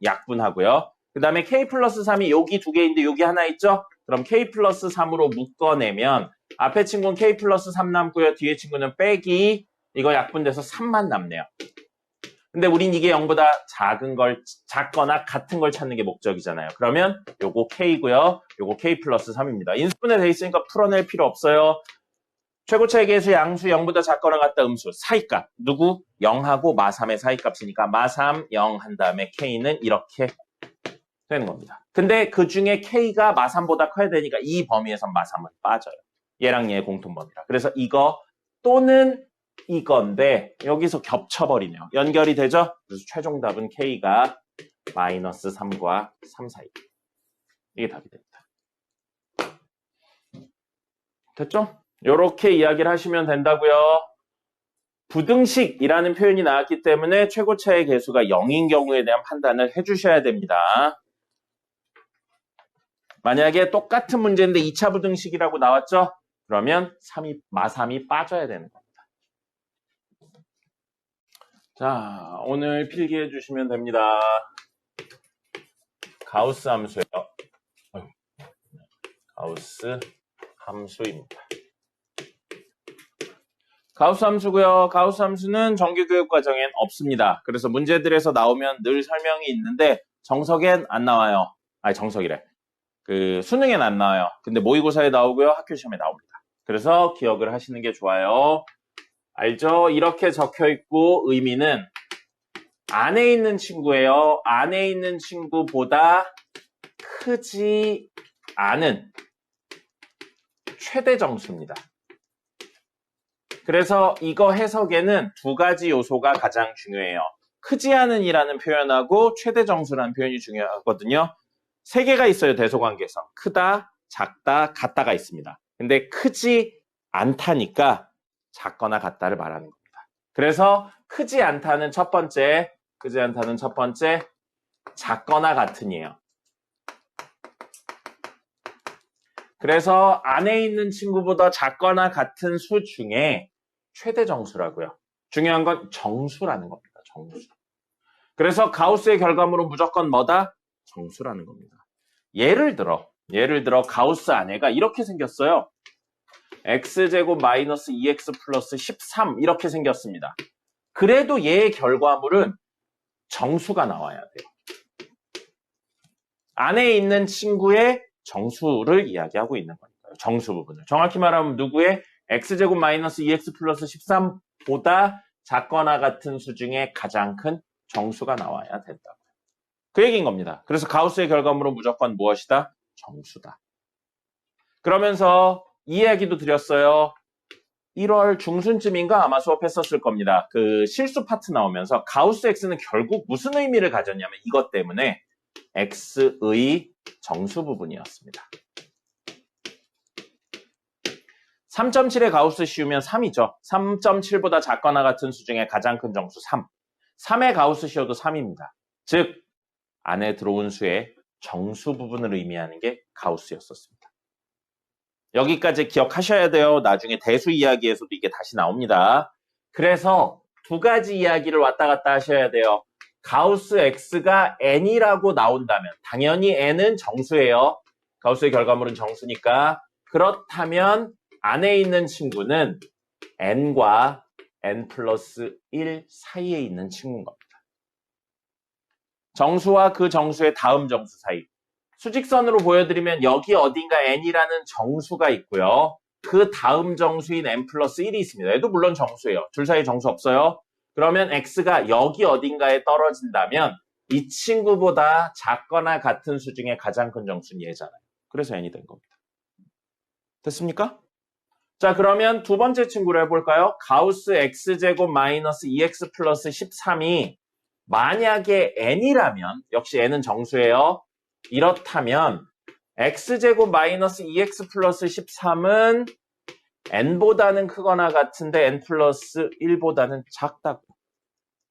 약분하고요. 그 다음에 k 플러스 3이 여기 두 개인데 여기 하나 있죠. 그럼 k 플러스 3으로 묶어내면 앞에 친구는 k 플러스 3 남고요. 뒤에 친구는 빼기 이거 약분돼서 3만 남네요. 근데 우린 이게 0보다 작거나 같은 걸 찾는 게 목적이잖아요. 그러면 요거 k고요. 요거 k 플러스 3입니다. 인수분해 돼 있으니까 풀어낼 필요 없어요. 최고차의 계수 양수 0보다 작거나 같다 음수 사이값 누구? 0하고 마3의 사이값이니까 마3 0 한 다음에 k는 이렇게 되는 겁니다. 근데 그 중에 k가 마3보다 커야 되니까 이 범위에서 마3은 빠져요. 얘랑 얘의 공통범위라. 그래서 이거 또는 이건데 여기서 겹쳐버리네요. 연결이 되죠? 그래서 최종 답은 k가 마이너스 3과 3 사이. 이게 답이 됩니다. 됐죠? 이렇게 이야기를 하시면 된다고요. 부등식이라는 표현이 나왔기 때문에 최고차의 계수가 0인 경우에 대한 판단을 해주셔야 됩니다. 만약에 똑같은 문제인데 2차 부등식이라고 나왔죠? 그러면 마3이 빠져야 되는 겁니다. 자, 오늘 필기해 주시면 됩니다. 가우스 함수예요. 가우스 함수입니다. 가우스 함수고요. 가우스 함수는 정규교육 과정엔 없습니다. 그래서 문제들에서 나오면 늘 설명이 있는데 정석엔 안 나와요. 아니 정석이래. 그 수능엔 안 나와요. 근데 모의고사에 나오고요. 학교 시험에 나옵니다. 그래서 기억을 하시는 게 좋아요. 알죠? 이렇게 적혀 있고 의미는 안에 있는 친구예요. 안에 있는 친구보다 크지 않은 최대 정수입니다. 그래서 이거 해석에는 두 가지 요소가 가장 중요해요. 크지 않은 이라는 표현하고 최대 정수라는 표현이 중요하거든요. 세 개가 있어요. 대소관계성. 크다, 작다, 같다가 있습니다. 근데 크지 않다니까 작거나 같다를 말하는 겁니다. 그래서 크지 않다는 첫 번째, 작거나 같은이에요. 그래서 안에 있는 친구보다 작거나 같은 수 중에 최대 정수라고요. 중요한 건 정수라는 겁니다. 정수. 그래서 가우스의 결과물은 무조건 뭐다? 정수라는 겁니다. 예를 들어 가우스 안에가 이렇게 생겼어요. x제곱 마이너스 2x 플러스 13 이렇게 생겼습니다. 그래도 얘의 결과물은 정수가 나와야 돼요. 안에 있는 친구의 정수를 이야기하고 있는 거니까요. 정수 부분을. 정확히 말하면 누구의 x제곱 마이너스 2x 플러스 13보다 작거나 같은 수 중에 가장 큰 정수가 나와야 된다고요. 그 얘기인 겁니다. 그래서 가우스의 결과물은 무조건 무엇이다? 정수다. 그러면서 이 이야기도 드렸어요. 1월 중순쯤인가 아마 수업했었을 겁니다. 그 실수 파트 나오면서 가우스 x는 결국 무슨 의미를 가졌냐면 이것 때문에 x의 정수 부분이었습니다. 3.7의 가우스 씌우면 3이죠. 3.7보다 작거나 같은 수 중에 가장 큰 정수 3. 3의 가우스 씌워도 3입니다. 즉 안에 들어온 수의 정수 부분을 의미하는 게 가우스였었습니다. 여기까지 기억하셔야 돼요. 나중에 대수 이야기에서도 이게 다시 나옵니다. 그래서 두 가지 이야기를 왔다 갔다 하셔야 돼요. 가우스 x가 n이라고 나온다면 당연히 n은 정수예요. 가우스의 결과물은 정수니까. 그렇다면 안에 있는 친구는 n과 n 플러스 1 사이에 있는 친구인 겁니다. 정수와 그 정수의 다음 정수 사이. 수직선으로 보여드리면 여기 어딘가 n이라는 정수가 있고요. 그 다음 정수인 n 플러스 1이 있습니다. 얘도 물론 정수예요. 둘 사이 정수 없어요. 그러면 x가 여기 어딘가에 떨어진다면 이 친구보다 작거나 같은 수 중에 가장 큰 정수는 얘잖아요. 그래서 n이 된 겁니다. 됐습니까? 자, 그러면 두 번째 친구를 해볼까요? 가우스 x제곱 마이너스 2x 플러스 13이 만약에 n이라면 역시 n은 정수예요. 이렇다면 x제곱 마이너스 2x 플러스 13은 n보다는 크거나 같은데 n 플러스 1보다는 작다고.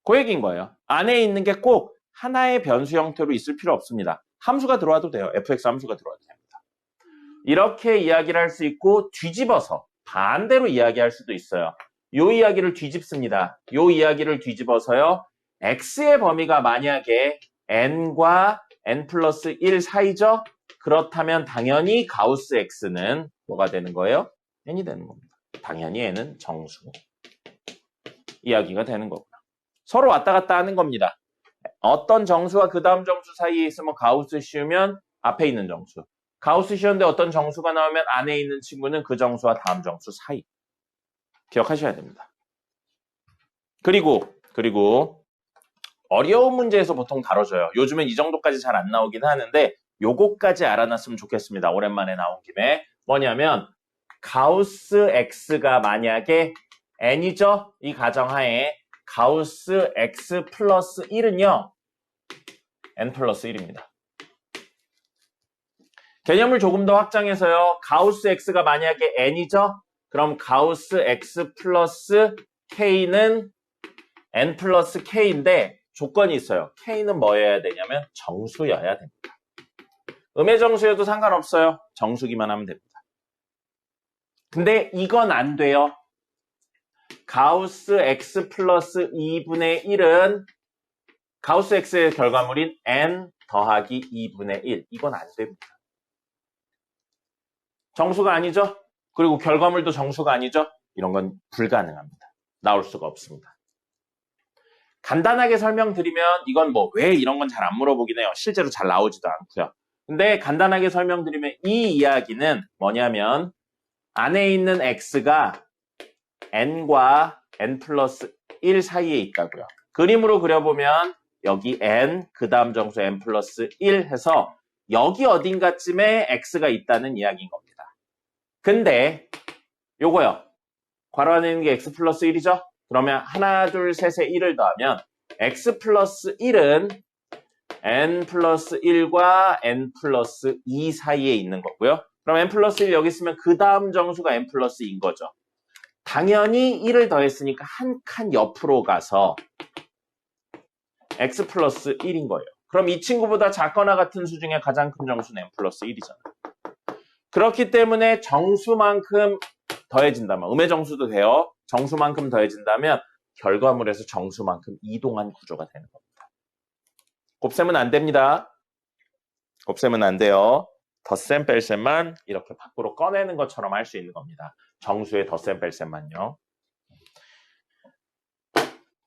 그 얘기인 거예요. 안에 있는 게 꼭 하나의 변수 형태로 있을 필요 없습니다. 함수가 들어와도 돼요. fx 함수가 들어와도 됩니다. 이렇게 이야기를 할 수 있고 뒤집어서 반대로 이야기할 수도 있어요. 요 이야기를 뒤집습니다. 요 이야기를 뒤집어서요. x의 범위가 만약에 n과 n 플러스 1 사이죠? 그렇다면 당연히 가우스 x는 뭐가 되는 거예요? n이 되는 겁니다. 당연히 n은 정수. 이야기가 되는 거구나. 서로 왔다 갔다 하는 겁니다. 어떤 정수와 그 다음 정수 사이에 있으면 가우스 씌우면 앞에 있는 정수. 가우스 씌웠는데 어떤 정수가 나오면 안에 있는 친구는 그 정수와 다음 정수 사이. 기억하셔야 됩니다. 그리고 어려운 문제에서 보통 다뤄져요. 요즘은 이 정도까지 잘 안 나오긴 하는데 요거까지 알아놨으면 좋겠습니다. 오랜만에 나온 김에. 뭐냐면 가우스 x가 만약에 n이죠? 이 가정하에 가우스 x 플러스 1은요. n 플러스 1입니다. 개념을 조금 더 확장해서요. 가우스 x가 만약에 n이죠? 그럼 가우스 x 플러스 k는 n 플러스 k인데 조건이 있어요. k는 뭐여야 되냐면 정수여야 됩니다. 음의 정수여도 상관없어요. 정수기만 하면 됩니다. 근데 이건 안 돼요. 가우스 x 플러스 2분의 1은 가우스 x의 결과물인 n 더하기 2분의 1. 이건 안 됩니다. 정수가 아니죠? 그리고 결과물도 정수가 아니죠? 이런 건 불가능합니다. 나올 수가 없습니다. 간단하게 설명드리면 이건 뭐 왜 이런 건 잘 안 물어보긴 해요. 실제로 잘 나오지도 않고요. 근데 간단하게 설명드리면 이 이야기는 뭐냐면 안에 있는 x가 n과 n 플러스 1 사이에 있다고요. 그림으로 그려보면 여기 n, 그 다음 정수 n 플러스 1 해서 여기 어딘가쯤에 x가 있다는 이야기인 겁니다. 근데 요거요. 괄호 안에 있는 게 x 플러스 1이죠? 그러면 하나, 둘, 셋에 1을 더하면 x 플러스 1은 n 플러스 1과 n 플러스 2 사이에 있는 거고요. 그럼 n 플러스 1 여기 있으면 그 다음 정수가 n 플러스 2인 거죠. 당연히 1을 더했으니까 한 칸 옆으로 가서 x 플러스 1인 거예요. 그럼 이 친구보다 작거나 같은 수 중에 가장 큰 정수는 n 플러스 1이잖아요. 그렇기 때문에 정수만큼 더해진다면, 음의 정수도 돼요. 정수만큼 더해진다면 결과물에서 정수만큼 이동한 구조가 되는 겁니다. 곱셈은 안 됩니다. 곱셈은 안 돼요. 덧셈 뺄셈만 이렇게 밖으로 꺼내는 것처럼 할 수 있는 겁니다. 정수의 덧셈 뺄셈만요.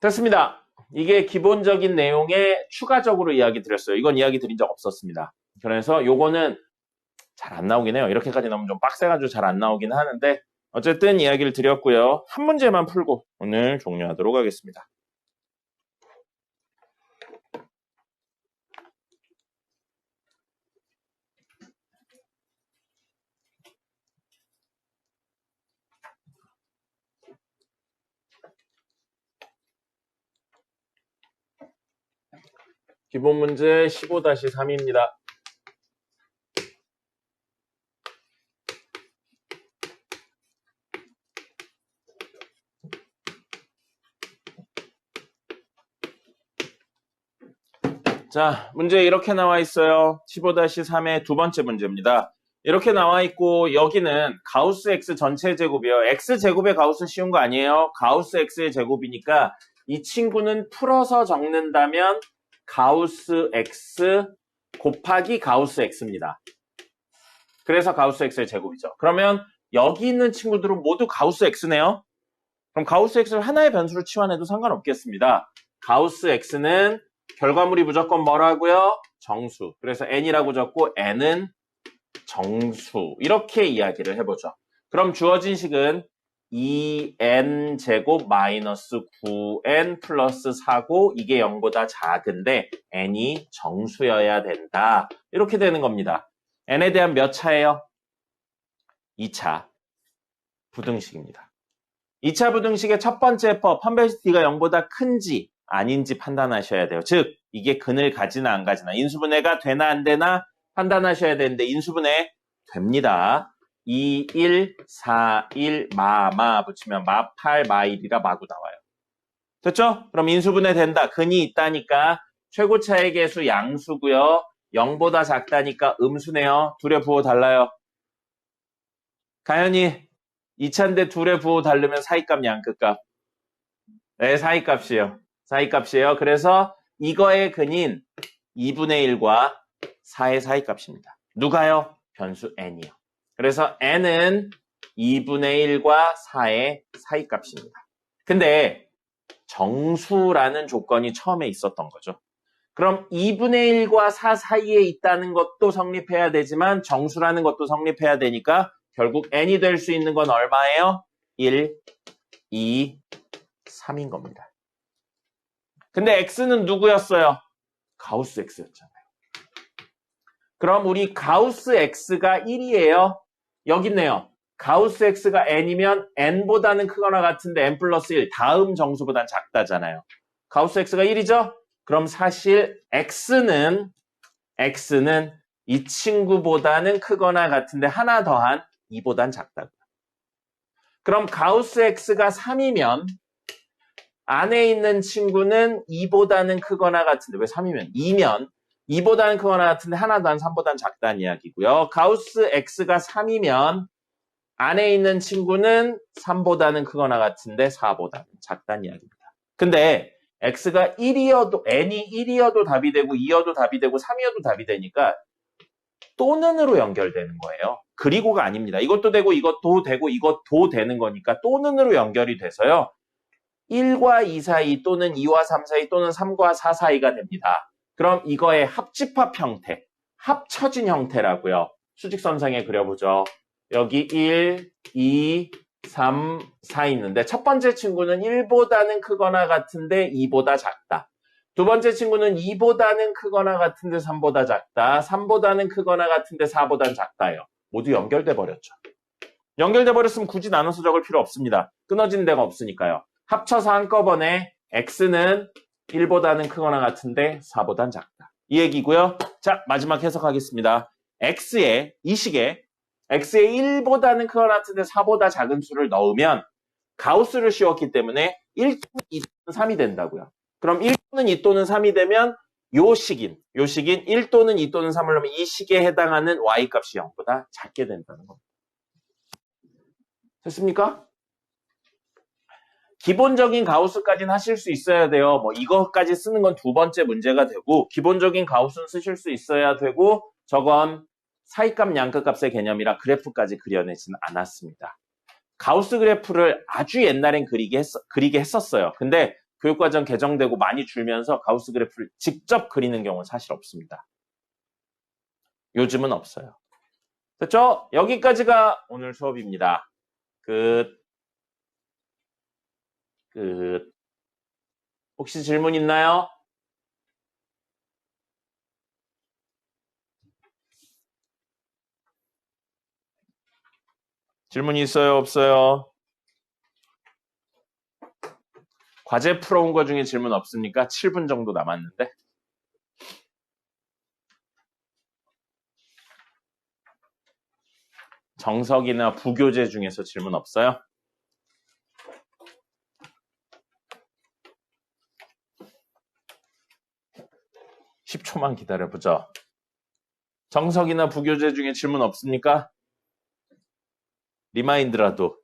됐습니다. 이게 기본적인 내용에 추가적으로 이야기 드렸어요. 이건 이야기 드린 적 없었습니다. 그래서 요거는 잘 안 나오긴 해요. 이렇게까지 나오면 좀 빡세가지고 잘 안 나오긴 하는데 어쨌든 이야기를 드렸고요. 한 문제만 풀고 오늘 종료하도록 하겠습니다. 기본 문제 15-3입니다. 자, 문제 이렇게 나와 있어요. 15-3의 두 번째 문제입니다. 이렇게 나와 있고 여기는 가우스 x 전체 제곱이에요. x 제곱의 가우스 쉬운 거 아니에요? 가우스 x의 제곱이니까 이 친구는 풀어서 적는다면 가우스 x 곱하기 가우스 x입니다. 그래서 가우스 x의 제곱이죠. 그러면 여기 있는 친구들은 모두 가우스 x네요. 그럼 가우스 x를 하나의 변수로 치환해도 상관없겠습니다. 가우스 x는 결과물이 무조건 뭐라고요? 정수. 그래서 n이라고 적고 n은 정수. 이렇게 이야기를 해보죠. 그럼 주어진 식은 2n 제곱 마이너스 9n 플러스 4고 이게 0보다 작은데 n이 정수여야 된다. 이렇게 되는 겁니다. n에 대한 몇 차예요? 2차 부등식입니다. 2차 부등식의 첫 번째 법, 판별식 t가 0보다 큰지 아닌지 판단하셔야 돼요. 즉 이게 근을 가지나 안 가지나 인수분해가 되나 안 되나 판단하셔야 되는데 인수분해 됩니다. 2, 1, 4, 1, 마 붙이면 마 8, 마 1이라 마구 나와요. 됐죠? 그럼 인수분해 된다. 근이 있다니까 최고차의 계수 양수고요. 0보다 작다니까 음수네요. 둘의 부호 달라요. 가연이 2차인데 둘의 부호 다르면 사이값 양끝값. 네, 사이값이에요. 사이값이에요. 그래서 이거의 근인 2분의 1과 4의 사이값입니다. 누가요? 변수 n이요. 그래서 n은 2분의 1과 4의 사이값입니다. 근데 정수라는 조건이 처음에 있었던 거죠. 그럼 2분의 1과 4 사이에 있다는 것도 성립해야 되지만 정수라는 것도 성립해야 되니까 결국 n이 될 수 있는 건 얼마예요? 1, 2, 3인 겁니다. 근데 x는 누구였어요? 가우스 x였잖아요. 그럼 우리 가우스 x가 1이에요. 여기 있네요. 가우스 x가 n이면 n보다는 크거나 같은데 n 플러스 1 다음 정수보단 작다잖아요. 가우스 x가 1이죠? 그럼 사실 x는 이 친구보다는 크거나 같은데 하나 더한 2보단 작다고요. 그럼 가우스 x가 3이면 안에 있는 친구는 2보다는 크거나 같은데 왜 3이면? 2면 2보다는 크거나 같은데 하나 더한 3보다는 작다는 이야기고요. 가우스 x가 3이면 안에 있는 친구는 3보다는 크거나 같은데 4보다는 작다는 이야기입니다. 근데 x가 1이어도 n이 1이어도 답이 되고 2여도 답이 되고 3이어도 답이 되니까 또는으로 연결되는 거예요. 그리고가 아닙니다. 이것도 되고 이것도 되고 이것도 되는 거니까 또는으로 연결이 돼서요. 1과 2 사이 또는 2와 3 사이 또는 3과 4 사이가 됩니다. 그럼 이거의 합집합 형태, 합쳐진 형태라고요. 수직선상에 그려보죠. 여기 1, 2, 3, 4 있는데 첫 번째 친구는 1보다는 크거나 같은데 2보다 작다. 두 번째 친구는 2보다는 크거나 같은데 3보다 작다. 3보다는 크거나 같은데 4보다는 작다예요. 모두 연결돼 버렸죠. 연결돼 버렸으면 굳이 나눠서 적을 필요 없습니다. 끊어지는 데가 없으니까요. 합쳐서 한꺼번에 x는 1보다는 크거나 같은데 4보다는 작다. 이 얘기고요. 자, 마지막 해석하겠습니다. 이 식에 x의 1보다는 크거나 같은데 4보다 작은 수를 넣으면 가우스를 씌웠기 때문에 1 또는 2 또는 3이 된다고요. 그럼 1 또는 2 또는 3이 되면 요 식인 1 또는 2 또는 3을 넣으면 이 식에 해당하는 y값이 0보다 작게 된다는 겁니다. 됐습니까? 기본적인 가우스까지는 하실 수 있어야 돼요. 뭐 이것까지 쓰는 건 두 번째 문제가 되고 기본적인 가우스는 쓰실 수 있어야 되고 저건 사이값 양극값의 개념이라 그래프까지 그려내지는 않았습니다. 가우스 그래프를 아주 옛날엔 그리게 했었어요. 근데 교육과정 개정되고 많이 줄면서 가우스 그래프를 직접 그리는 경우는 사실 없습니다. 요즘은 없어요. 됐죠? 여기까지가 오늘 수업입니다. 혹시 질문 있나요? 질문이 있어요? 없어요? 과제 풀어온 거 중에 질문 없습니까? 7분 정도 남았는데. 정석이나 부교재 중에서 질문 없어요? (10초만) 기다려보죠. 정석이나 부교재 중에 질문 없습니까? 리마인드라도.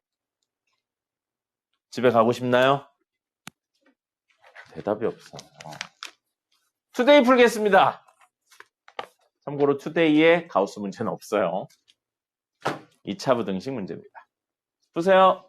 집에 가고 싶나요? 대답이 없어. 투데이 풀겠습니다. 참고로 투데이에 가우스 문제는 없어요. 2차 부등식 문제입니다. 보세요.